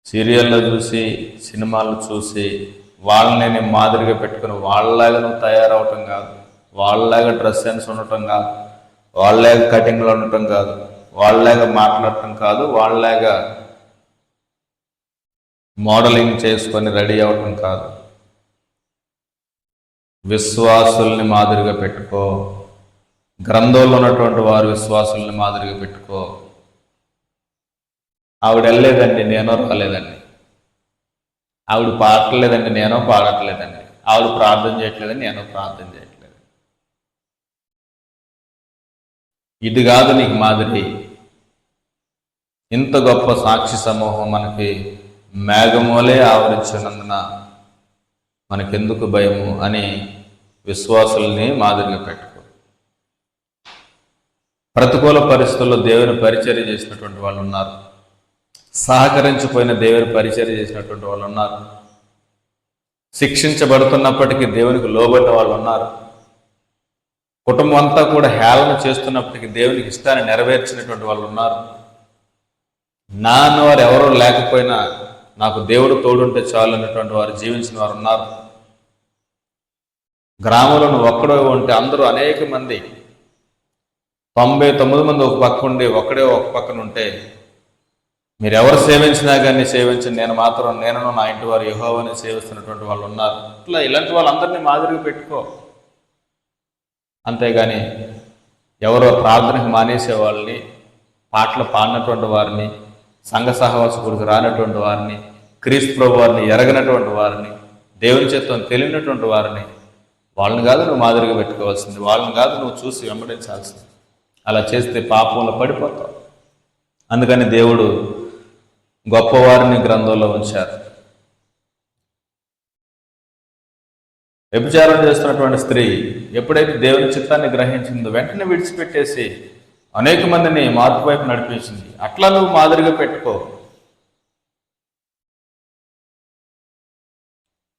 సీరియల్లో చూసి, సినిమాలు చూసి వాళ్ళని మాదిరిగా పెట్టుకుని వాళ్ళలాగా నువ్వు తయారవటం కాదు, వాళ్ళలాగా డ్రెస్ సెన్స్ ఉండటం కాదు, వాళ్ళలాగా కటింగ్లో ఉండటం కాదు, వాళ్ళలాగా మాట్లాడటం కాదు, వాళ్ళలాగా మోడలింగ్ చేసుకొని రెడీ అవ్వటం కాదు. విశ్వాసుల్ని మాదిరిగా పెట్టుకో. గ్రంథంలో ఉన్నటువంటి వారు విశ్వాసుల్ని మాదిరిగా పెట్టుకో. ఆవిడ వెళ్ళలేదండి, నేనో రాలేదండి, ఆవిడ పాడట్లేదండి, నేనో పాడట్లేదండి, ఆవిడ ప్రార్థన చేయట్లేదని నేనో ప్రార్థన చేయట్లేదు. ఇది కాదు నీకు మాదిరి. ఇంత గొప్ప సాక్షి సమూహం మనకి మేఘమూలే ఆవరించినందున మనకెందుకు భయము అని విశ్వాసుల్ని మాదిరిగా పెట్టుకో. ప్రతికూల పరిస్థితుల్లో దేవుని పరిచర్య చేసినటువంటి వాళ్ళు ఉన్నారు, సహకరించిపోయిన దేవుని పరిచర్య చేసినటువంటి వాళ్ళు ఉన్నారు, శిక్షించబడుతున్నప్పటికీ దేవునికి లోబడిన వాళ్ళు ఉన్నారు, కుటుంబం అంతా కూడా హేళన చేస్తున్నప్పటికీ దేవునికి ఇష్టాన్ని నెరవేర్చినటువంటి వాళ్ళు ఉన్నారు. నా అన్నవారు ఎవరో లేకపోయినా నాకు దేవుడు తోడుంటే చాలు అన్నటువంటి వారు జీవించిన వారు ఉన్నారు. గ్రామంలో నువ్వు ఒక్కడో ఉంటే అందరూ అనేక మంది 99 మంది ఒక పక్క ఉండి ఒక్కడే ఒక పక్కన ఉంటే మీరు ఎవరు సేవించినా కానీ సేవించండి, నేను నా ఇంటి వారు యెహోవాని సేవిస్తున్నటువంటి వాళ్ళు ఉన్నారు. ఇలాంటి వాళ్ళందరినీ మాదిరిగా పెట్టుకో. అంతేగాని ఎవరో ప్రార్థనకు మానేసే వాళ్ళని, పాటలు పాడినటువంటి వారిని, సంఘ సహవాసకుడికి రానటువంటి వారిని, క్రీస్తు ప్రభు వారిని ఎరగనటువంటి వారిని, దేవుని చిత్తం తెలియనటువంటి వారిని, వాళ్ళని కాదు నువ్వు మాదిరిగా పెట్టుకోవాల్సింది, వాళ్ళని కాదు నువ్వు చూసి వెంబడించాల్సింది. అలా చేస్తే పాపంలో పడిపోతావు. అందుకని దేవుడు గొప్పవారిని గ్రంథంలో ఉంచారు. వ్యభిచారం చేస్తున్నటువంటి స్త్రీ ఎప్పుడైతే దేవుని చిత్తాన్ని గ్రహించిందో వెంటనే విడిచిపెట్టేసి అనేక మందిని మార్పు వైపు నడిపించింది. అట్లా నువ్వు మాదిరిగా పెట్టుకో.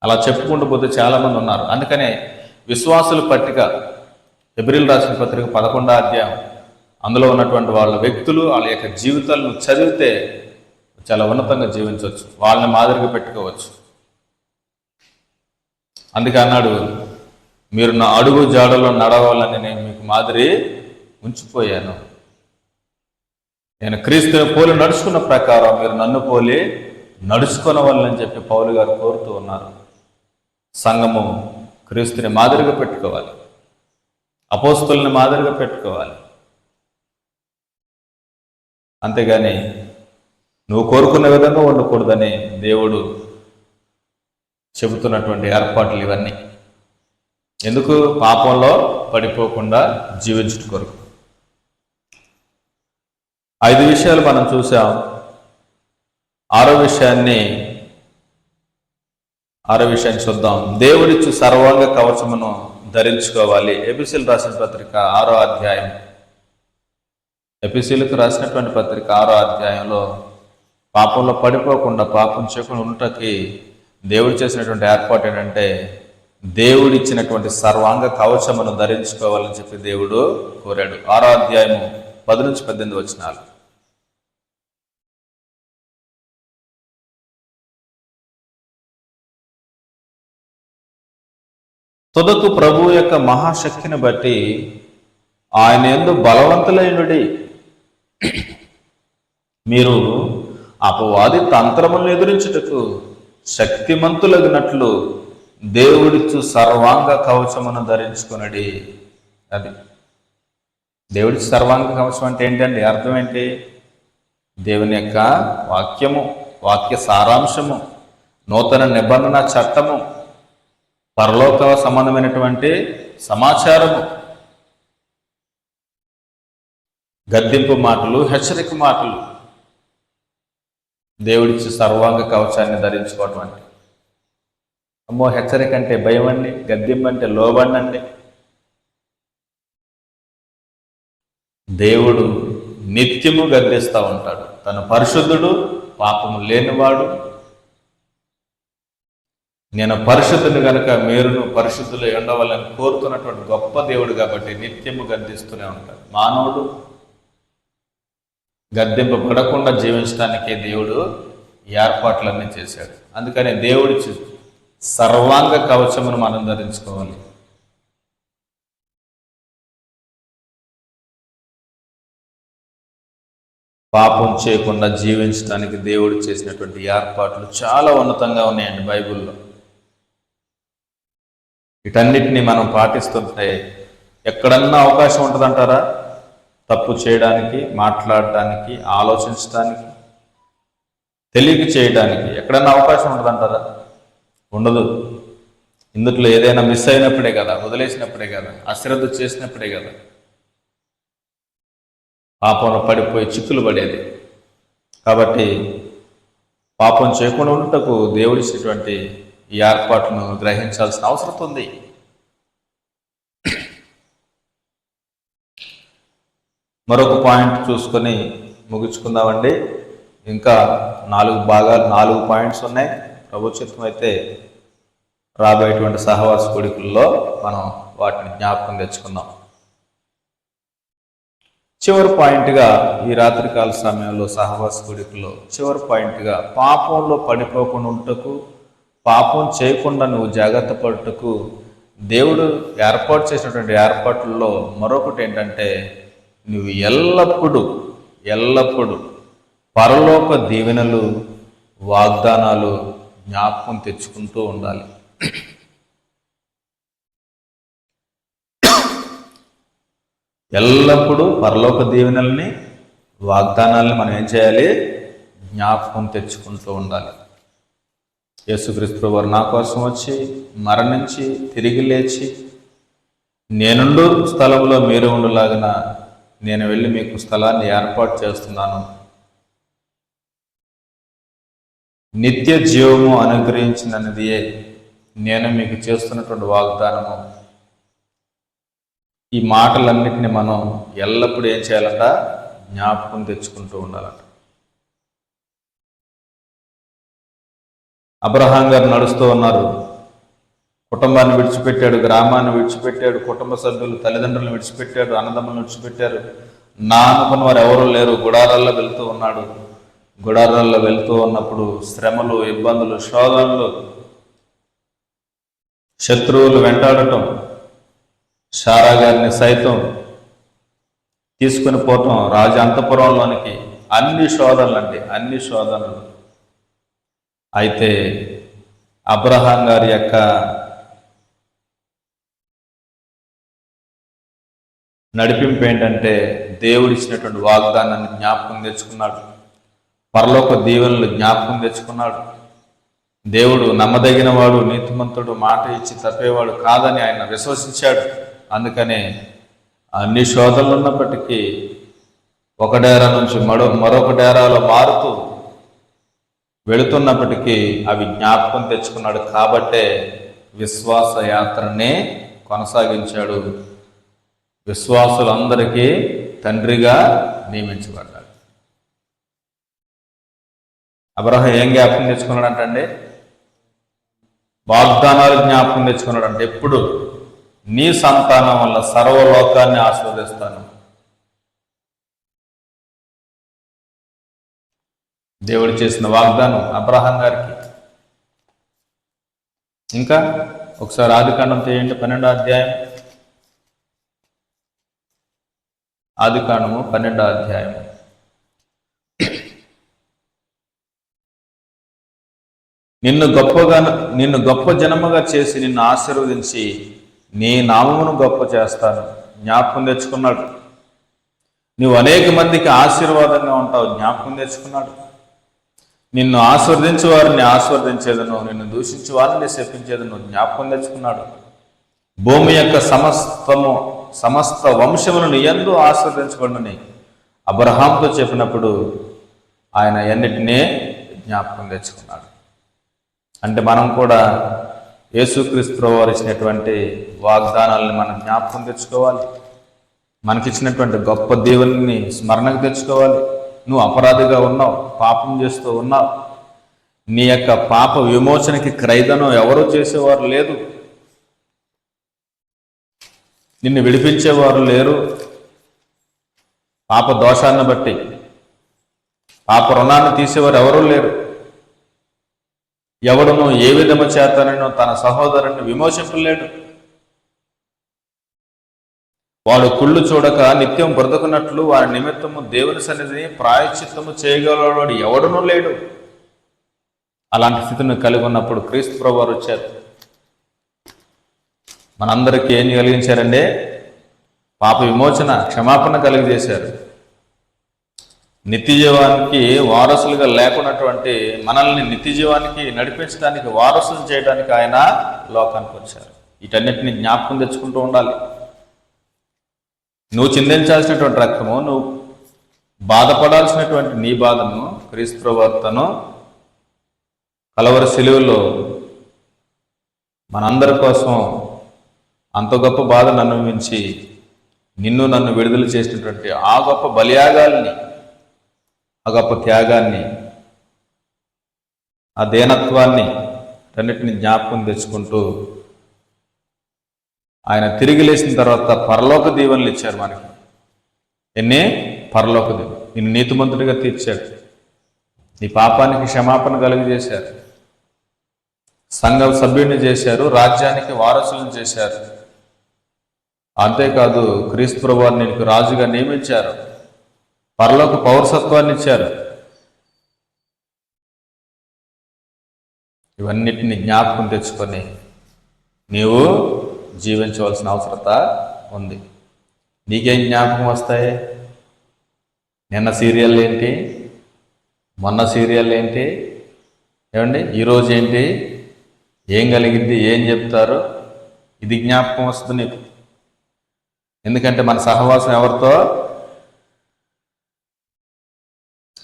అలా చెప్పుకుంటూ పోతే చాలా మంది ఉన్నారు. అందుకనే విశ్వాసుల పట్టిక హెబ్రీయులు రాసిన పత్రిక 11వ అధ్యాయం, అందులో ఉన్నటువంటి వాళ్ళ వ్యక్తులు వాళ్ళ యొక్క జీవితాలను చదివితే చాలా ఉన్నతంగా జీవించవచ్చు, వాళ్ళని మాదిరిగా పెట్టుకోవచ్చు. అందుకే అన్నాడు, మీరు నా అడుగు జాడలో నడవాలని నేను మీకు మాదిరి ఉంచిపోయాను. నేను క్రీస్తుని పోలి నడుచుకున్న ప్రకారం మీరు నన్ను పోలి నడుచుకోనవాలని చెప్పి పౌలు గారు కోరుతూ ఉన్నారు. సంఘము క్రీస్తుని మాదిరిగా పెట్టుకోవాలి, అపోస్తుల్ని మాదిరిగా పెట్టుకోవాలి. అంతేగాని నువ్వు కోరుకున్న విధంగా ఉండకూడదని దేవుడు చెబుతున్నటువంటి ఏర్పాట్లు ఇవన్నీ. ఎందుకు? పాపంలో పడిపోకుండా జీవించుట కొరకు. 5 విషయాలు మనం చూసాం. 6వ విషయాన్ని చూద్దాం. దేవుడిచ్చు సర్వాంగ కవచమును ధరించుకోవాలి. ఎఫెసీయులకు రాసిన పత్రిక 6వ అధ్యాయం, ఎఫెసీయులకు రాసినటువంటి పత్రిక 6వ అధ్యాయంలో పాపంలో పడిపోకుండా, పాపం చేయకుండా ఉండటానికి దేవుడు చేసినటువంటి ఏర్పాటు ఏంటంటే దేవుడిచ్చినటువంటి సర్వాంగ కవచమును ధరించుకోవాలని చెప్పి దేవుడు కోరాడు. 6వ అధ్యాయము 10 నుంచి 18 వచనాలు. తుదకు ప్రభు యొక్క మహాశక్తిని బట్టి ఆయన యందు బలవంతులైనడి మీరు అపవాది తంత్రములను ఎదురించుటకు శక్తిమంతులగినట్లు దేవుడిచ్చు సర్వాంగ కవచమును ధరించుకునడి. అది దేవుడిచ్చు సర్వాంగ కవచం అంటే ఏంటండి? అర్థం ఏంటి? దేవుని యొక్క వాక్యము, వాక్య సారాంశము, నూతన నిబంధన చట్టము, పరలోక సంబంధమైనటువంటి సమాచారము, గద్దింపు మాటలు, హెచ్చరిక మాటలు, దేవుడిచ్చి సర్వాంగ కవచాన్ని ధరించుకోవటం అంటే. అమ్మో, హెచ్చరిక అంటే భయం అండి, గద్దింపు అంటే లోబడండి. దేవుడు నిత్యము గద్దిస్తూ ఉంటాడు. తను పరిశుద్ధుడు, పాపము లేనివాడు. నేను పరిశుద్ధుని కనుక మీరును పరిశుద్ధులు ఉండవాలని కోరుతున్నటువంటి గొప్ప దేవుడు కాబట్టి నిత్యము గద్దిస్తూనే ఉంటాడు. మానవుడు గద్దింపబడకుండా జీవించడానికే దేవుడు ఏర్పాట్లన్నీ చేశాడు. అందుకని దేవుడి సర్వాంగ కవచమును మనం ధరించుకోవాలి. పాపం చేయకుండా జీవించడానికి దేవుడు చేసినటువంటి ఏర్పాట్లు చాలా ఉన్నతంగా ఉన్నాయండి బైబిల్లో. వీటన్నిటిని మనం పాటిస్తుంటే ఎక్కడన్నా అవకాశం ఉంటుందంటారా? తప్పు చేయడానికి, మాట్లాడటానికి, ఆలోచించడానికి, తెలియక చేయడానికి ఎక్కడన్నా అవకాశం ఉంటుందంటారా? ఉండదు. ఇందులో ఏదైనా మిస్ అయినప్పుడే కదా, వదిలేసినప్పుడే కదా, అశ్రద్ధ చేసినప్పుడే కదా పాపంలో పడిపోయి చిక్కులు పడేది. కాబట్టి పాపం చేయకుండా ఉండటకు దేవుడిచ్చినటువంటి ఈ ఏర్పాట్లను గ్రహించాల్సిన అవసరం ఉంది. మరొక పాయింట్ చూసుకొని ముగించుకుందామండి. ఇంకా 4 పాయింట్స్ ఉన్నాయి. ప్రభు చిత్తం అయితే రాబోయేటువంటి సహవాస కొడుకుల్లో మనం వాటిని జ్ఞాపకం తెచ్చుకుందాం. చివరి పాయింట్గా ఈ రాత్రికాల సమయంలో సహవాస కూడికలో చివరి పాయింట్గా పాపంలో పడిపోకుండా ఉంటకు, పాపం చేయకుండా నువ్వు జాగ్రత్త పడుటకు దేవుడు ఏర్పాటు చేసినటువంటి ఏర్పాట్లలో మరొకటి ఏంటంటే, నువ్వు ఎల్లప్పుడూ పరలోక దీవెనలు, వాగ్దానాలు జ్ఞాపకం తెచ్చుకుంటూ ఉండాలి. ఎల్లప్పుడూ పరలోక దీవెనల్ని, వాగ్దానాలని మనం ఏం చేయాలి? జ్ఞాపకం తెచ్చుకుంటూ ఉండాలి. యేసుక్రీస్తు వారు నా కోసం వచ్చి మరణించి తిరిగి లేచి నేనుండు స్థలంలో మీరు ఉండులాగిన నేను వెళ్ళి మీకు స్థలాన్ని ఏర్పాటు చేస్తున్నాను, నిత్య జీవము అనుగ్రహించినదియే నేను మీకు చేస్తున్నటువంటి వాగ్దానము. ఈ మాటలన్నిటిని మనం ఎల్లప్పుడూ ఏం చేయాలంట? జ్ఞాపకం తెచ్చుకుంటూ ఉండాలంట. అబ్రహాం గారు నడుస్తూ ఉన్నారు. కుటుంబాన్ని విడిచిపెట్టాడు, గ్రామాన్ని విడిచిపెట్టాడు, కుటుంబ సభ్యులు తల్లిదండ్రులను విడిచిపెట్టాడు, అన్నదమ్ములను విడిచిపెట్టారు. నా అనుకున్న వారు ఎవరూ లేరు. గుడారాల్లో వెళ్తూ ఉన్నాడు. గుడారాల్లో వెళ్తూ ఉన్నప్పుడు శ్రమలు, ఇబ్బందులు, శోధనలు, శత్రువులు వెంటాడటం, శారా గారిని సైతం తీసుకుని పోవటం రాజ అంతఃపురంలోనికి, అన్ని శోధనలు. అయితే అబ్రహాం గారి యొక్క నడిపింపు ఏంటంటే, దేవుడిచ్చినటువంటి వాగ్దానాన్ని జ్ఞాపకం తెచ్చుకున్నాడు, పరలోక దీవెనలు జ్ఞాపకం తెచ్చుకున్నాడు. దేవుడు నమ్మదగిన వాడు, నీతిమంతుడు, మాట ఇచ్చి తప్పేవాడు కాదని ఆయన విశ్వసించాడు. అందుకనే అన్ని శోధనలు ఉన్నప్పటికీ ఒక డేరా నుంచి మరొక డేరాలో మారుతూ వెళుతున్నప్పటికీ అవి జ్ఞాపకం తెచ్చుకున్నాడు. కాబట్టే విశ్వాస యాత్రనే కొనసాగించాడు. విశ్వాసులందరికీ తండ్రిగా నియమించబడ్డాడు. అబ్రహాం ఏం జ్ఞాపకం తెచ్చుకున్నాడంటే, వాగ్దానాలు జ్ఞాపకం తెచ్చుకున్నాడంటే, ఎప్పుడు నీ సంతానం వల్ల సర్వలోకాన్ని ఆశీర్వదిస్తాను. దేవుడు చేసిన వాగ్దానం అబ్రహాం గారికి. ఇంకా ఒకసారి ఆదికాండం చేయండి, 12వ అధ్యాయం. ఆదికాండము 12వ అధ్యాయం. నిన్ను గొప్ప జనముగా చేసి నిన్ను ఆశీర్వదించి నీ నామమును గొప్ప చేస్తాను. జ్ఞాపకం తెచ్చుకున్నాడు. నువ్వు అనేక మందికి ఆశీర్వాదంగా ఉంటావు. జ్ఞాపకం తెచ్చుకున్నాడు. నిన్ను ఆశీర్వదించే వారిని ఆశీర్వదించేదను, నిన్ను దూషించే వారిని శపించేదను జ్ఞాపకం తెచ్చుకున్నాడు. భూమి యొక్క సమస్త వంశములను యందు ఆశీర్వదించబడునని అబ్రహాంతో చెప్పినప్పుడు ఆయన ఎన్నిటినే జ్ఞాపకం తెచ్చుకున్నాడు. అంటే మనం కూడా యేసుక్రీస్తు వారు ఇచ్చినటువంటి వాగ్దానాలను మనం జ్ఞాపకం తెచ్చుకోవాలి. మనకిచ్చినటువంటి గొప్ప దేవుని స్మరణకు తెచ్చుకోవాలి. నువ్వు అపరాధిగా ఉన్నావు, పాపం చేస్తూ ఉన్నావు. నీ యొక్క పాప విమోచనకి క్రైదనం ఎవరూ చేసేవారు లేదు. నిన్ను విడిపించేవారు లేరు. పాప దోషాన్ని బట్టి పాప రుణాన్ని తీసేవారు ఎవరూ లేరు. ఎవడును ఏ విధము చేతనో తన సహోదరుని విమోచింపలేడు. వాడు కుళ్ళు చూడక నిత్యం బ్రతుకున్నట్లు వారి నిమిత్తము దేవుని సన్నిధిని ప్రాయశ్చిత్తము చేయగలవాడు ఎవడునూ లేడు. అలాంటి స్థితిని కలిగి ఉన్నప్పుడు క్రీస్తు ప్రభువారు వచ్చారు. మనందరికీ ఏం కలిగించారంటే, పాప విమోచన, క్షమాపణ కలిగజేశారు. నిత్య జీవానికి వారసులుగా లేకున్నటువంటి మనల్ని నిత్య జీవానికి నడిపించడానికి, వారసులు చేయడానికి ఆయన లోకానికి వచ్చారు. వీటన్నిటిని జ్ఞాపకం తెచ్చుకుంటూ ఉండాలి. నువ్వు చిందించాల్సినటువంటి రక్తము, నువ్వు బాధపడాల్సినటువంటి నీ బాధను క్రీస్తు ప్రభువును కలవరి సిలువలో మనందరి కోసం అంత గొప్ప బాధను అనుభవించి నన్ను విడుదల చేసినటువంటి ఆ గొప్ప బలియాగాల్ని, ఆ గొప్ప త్యాగాన్ని, ఆ దేనత్వాన్ని అన్నిటిని జ్ఞాపకం తెచ్చుకుంటూ ఆయన తిరిగి లేచిన తర్వాత పరలోక దీవెనలు ఇచ్చారు మనకి. ఎన్ని పరలోకది నిన్ను నీతిమంతుడిగా తీర్చాడు, నీ పాపానికి క్షమాపణ కలుగజేశారు, సంఘ సభ్యుడిని చేశారు, రాజ్యానికి వారసులను చేశారు. అంతేకాదు క్రీస్తు ప్రభువుని నీకు రాజుగా నియమించారు, పరలోక పౌరసత్వాన్ని ఇచ్చారు. ఇవన్నిటిని జ్ఞాపకం తెచ్చుకొని నీవు జీవించవలసిన అవసరత ఉంది. నీకేం జ్ఞాపకం వస్తాయి? నిన్న సీరియల్ ఏంటి, మొన్న సీరియల్ ఏంటి, ఏమండి ఈరోజు ఏంటి, ఏం కలిగింది, ఏం చెప్తారు, ఇది జ్ఞాపకం వస్తుంది నీకు. ఎందుకంటే మన సహవాసం ఎవరితో?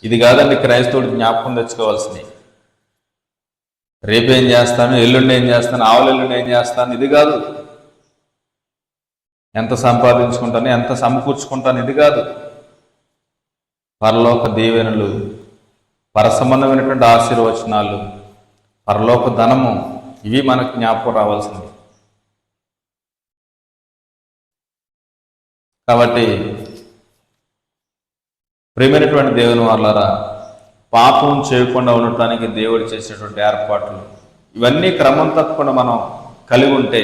ఇది కాదండి క్రైస్తవుడు జ్ఞాపకం తెచ్చుకోవాల్సింది. రేపేం చేస్తాను, ఎల్లుండి ఏం చేస్తాను, ఆవులెల్లుండి ఏం చేస్తాను, ఇది కాదు. ఎంత సంపాదించుకుంటాను, ఎంత సమకూర్చుకుంటాను, ఇది కాదు. పరలోక దీవెనలు, పరసంబంధమైనటువంటి ఆశీర్వచనాలు, పరలోక ధనము, ఇవి మనకు జ్ఞాపకం రావాల్సింది. కాబట్టి ప్రియమైనటువంటి దేవుని వాళ్ళారా, పాపం చేయకుండా ఉండటానికి దేవుడు చేసేటువంటి ఏర్పాట్లు ఇవన్నీ క్రమం తప్పకుండా మనం కలిగి ఉంటే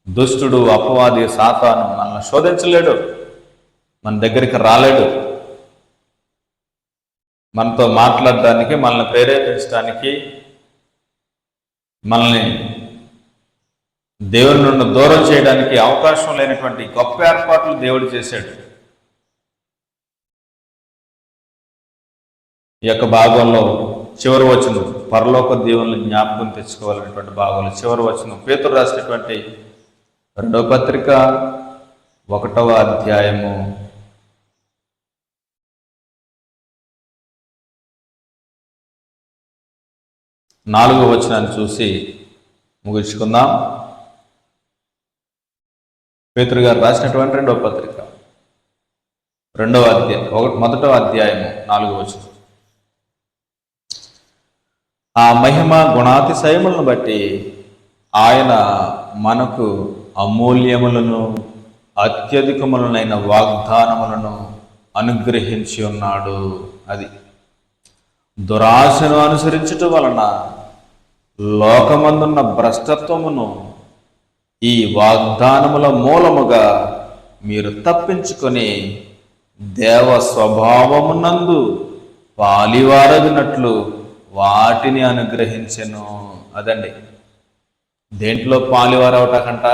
దుష్టుడు, అపవాది, సాతాను మనల్ని శోధించలేడు, మన దగ్గరికి రాలేడు. మనతో మాట్లాడడానికి, మనల్ని ప్రేరేపించడానికి, మనల్ని దేవుని నుండి దూరం చేయడానికి అవకాశం లేనటువంటి గొప్ప ఏర్పాట్లు దేవుడు చేశాడు. ఈ యొక్క భాగంలో చివరి వచనం పరలోక దీవెనలు జ్ఞాపకం తెచ్చుకోవాలనేటువంటి భాగంలో చివరి వచనం పేతురు రాసినటువంటి 2వ పత్రిక 1వ అధ్యాయము 4వ వచనాన్ని చూసి ముగించుకుందాం. పేతురు గారు రాసినటువంటి 2వ పత్రిక 1వ అధ్యాయము 4వ వచనం. ఆ మహిమ గుణాతిశయములను బట్టి ఆయన మనకు అమూల్యములను అత్యధికములనైన వాగ్దానములను అనుగ్రహించి ఉన్నాడు. అది దురాశను అనుసరించటం వలన లోకమందున్న భ్రష్టత్వమును ఈ వాగ్దానముల మూలముగా మీరు తప్పించుకొని దేవ స్వభావమునందు పాలివారగినట్లు వాటిని అనుగ్రహించెను. అదండి, దేంట్లో పాలివారవటకంట?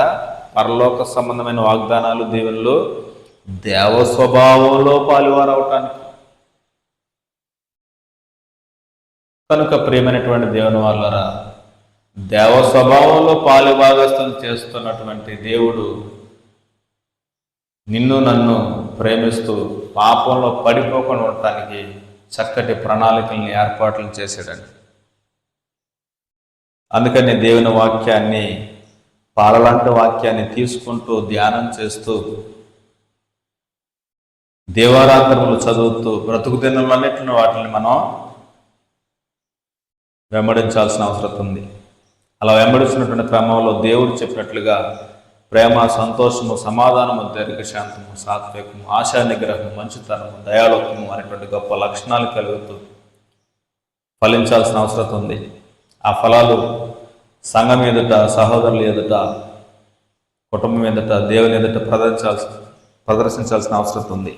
పరలోక సంబంధమైన వాగ్దానాలు, దేవుళ్ళు దేవ స్వభావంలో పాలివారవటానికి. కనుక ప్రియమైనటువంటి దేవుని వాళ్ళరా, దేవ స్వభావంలో పాలుభాగస్థం చేస్తున్నటువంటి దేవుడు నిన్ను నన్ను ప్రేమిస్తూ పాపంలో పడిపోకుండా ఉండటానికి చక్కటి ప్రణాళికల్ని, ఏర్పాట్లను చేశాడండి. అందుకని దేవుని వాక్యాన్ని, పాలలాంటి వాక్యాన్ని తీసుకుంటూ ధ్యానం చేస్తూ దేవారాత్రములు చదువుతూ బ్రతుకు దినములన్నిటిని వాటిని మనం వెంబడించాల్సిన అవసరం ఉంది. అలా వెంబడిస్తున్నటువంటి క్రమంలో దేవుడు చెప్పినట్లుగా ప్రేమ, సంతోషము, సమాధానము, దీర్ఘశాంతము, సాత్వికము, ఆశా నిగ్రహము, మంచితనము, దయాళుత్వము అనేటువంటి గొప్ప లక్షణాలు కలుగుతూ ఫలించాల్సిన అవసరం ఉంది. ఆ ఫలాలు సంఘం ఎదుట, సహోదరుల ఎదుట, కుటుంబం ఎదుట, దేవుని ఎదుట ప్రదర్శించాల్సిన అవసరం ఉంది.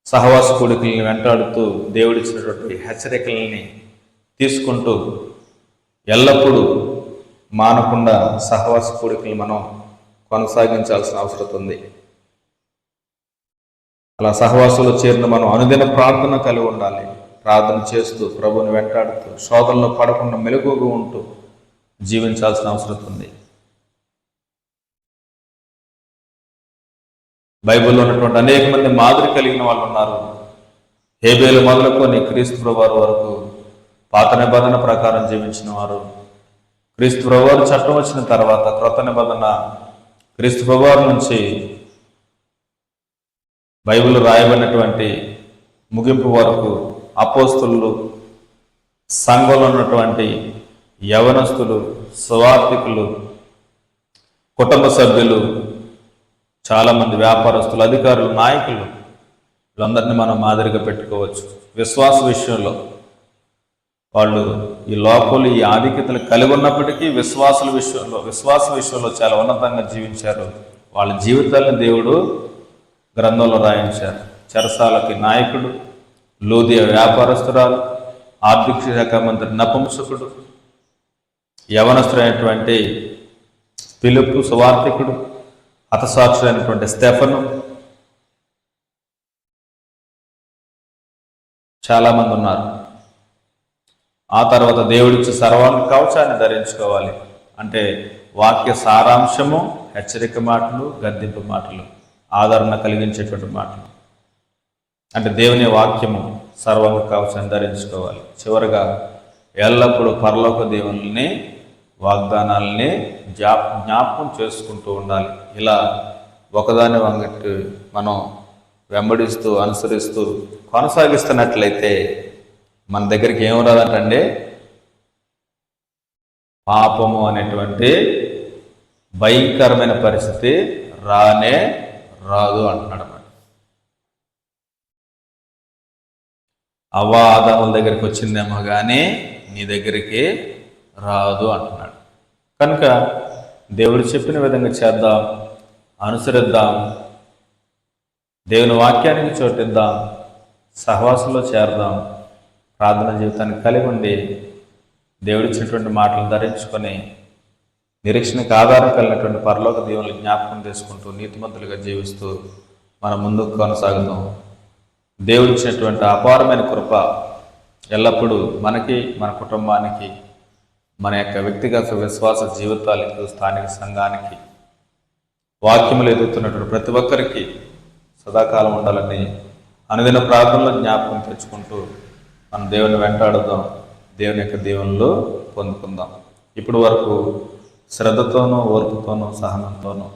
సహవాస కూడికల్ని వెంటాడుతూ దేవుడిచ్చినటువంటి హెచ్చరికల్ని తీసుకుంటూ ఎల్లప్పుడూ మానకుండా సహవాస కూడికలు మనం కొనసాగించాల్సిన అవసరం ఉంది. అలా సహవాసంలో చేరిన మనం అనుదిన ప్రార్థన కలిగి ఉండాలి. ప్రార్థన చేస్తూ ప్రభువుని వెంటాడుతూ శోధనలో పడకుండా మెలకువగా ఉంటూ జీవించాల్సిన అవసరం ఉంది. బైబిల్లో ఉన్నటువంటి అనేక మంది మాదిరి కలిగిన వాళ్ళు ఉన్నారు. హేబేలు మొదలుకొని క్రీస్తు ప్రభువారి వరకు పాత నిబంధన ప్రకారం జీవించిన వారు, క్రీస్తు ప్రభువారు చట్టం వచ్చిన తర్వాత క్రొత్త నిబంధన క్రీస్తు ప్రభువారి నుంచి బైబిల్ రాయబడినటువంటి ముగింపు వరకు అపోస్తులు, సంఘంలో ఉన్నటువంటి యవనస్తులు, సువార్థికులు, కుటుంబ సభ్యులు, చాలామంది వ్యాపారస్తులు, అధికారులు, నాయకులు వీళ్ళందరినీ మనం మాదిరిగా పెట్టుకోవచ్చు. విశ్వాస విషయంలో వాళ్ళు ఈ లోపలు ఈ ఆధిక్యతలు కలిగి ఉన్నప్పటికీ విశ్వాస విషయంలో చాలా ఉన్నతంగా జీవించారు. వాళ్ళ జీవితాలను దేవుడు గ్రంథంలో రాయించారు. చెరసాలకి నాయకుడు, లూదియా వ్యాపారస్తురాలు, ఆర్థిక శాఖ మంత్రి నపుంసకుడు, యవనస్తుడైనటువంటి ఫిలిప్పు సువార్తికుడు, హతసాక్షుడైనటువంటి స్టెఫను, చాలామంది ఉన్నారు. ఆ తర్వాత దేవుడిచ్చి సర్వాంగ కవచాన్ని ధరించుకోవాలి. అంటే వాక్య సారాంశము, హెచ్చరిక మాటలు, గద్దింపు మాటలు, ఆదరణ కలిగించేటువంటి మాటలు. అంటే దేవుని వాక్యము సర్వాంగ కవచాన్ని ధరించుకోవాలి. చివరగా ఎల్లప్పుడూ పరలోక దేవుని వాగ్దానాలని జ్ఞాపకం చేసుకుంటూ ఉండాలి. ఇలా ఒకదాని వంగట్టు మనం వెంబడిస్తూ అనుసరిస్తూ కొనసాగిస్తున్నట్లయితే మన దగ్గరికి ఏం రాదంటే పాపము అనేటువంటి భయంకరమైన పరిస్థితి రానే రాదు అంటున్నాడు. అవ్వ ఆదాముల దగ్గరికి వచ్చిందేమో కానీ నీ దగ్గరికి రాదు అంటున్నాడు. కనుక దేవుడు చెప్పిన విధంగా చేద్దాం, అనుసరిద్దాం, దేవుని వాక్యానికి చోటిద్దాం, సహవాసంలో చేరదాం, ప్రార్థన జీవితాన్ని కలిగి ఉండి దేవుడిచ్చినటువంటి మాటలు ధరించుకొని నిరీక్షణకు ఆధారం కలిగినటువంటి పరలోక దేవుని జ్ఞాపకం చేసుకుంటూ నీతిమంతులుగా జీవిస్తూ మనం ముందుకు కొనసాగుతాం. దేవుడిచ్చినటువంటి అపారమైన కృప ఎల్లప్పుడూ మనకి, మన కుటుంబానికి, మన యొక్క వ్యక్తిగత విశ్వాస జీవితాలకు, స్థానిక సంఘానికి, వాక్యములు ఎదుగుతున్నటువంటి ప్రతి ఒక్కరికి సదాకాలం ఉండాలని అనుదిన ప్రార్థనలో జ్ఞాపకం తెచ్చుకుంటూ మనం దేవుని వెంటాడుదాం, దేవుని యొక్క దీవెనలు పొందుకుందాం. ఇప్పుడు వరకు శ్రద్ధతోనూ, ఓర్పుతోనూ, సహనంతోనూ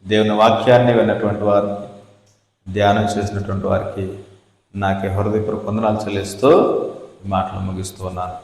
దేవుని వాక్యాన్ని విన్నటువంటి వారికి, ధ్యానం చేసినటువంటి వారికి నాకే హృదయపూర్వక వందనాలు చెల్లిస్తూ ఈ మాటలు ముగిస్తూ ఉన్నాను.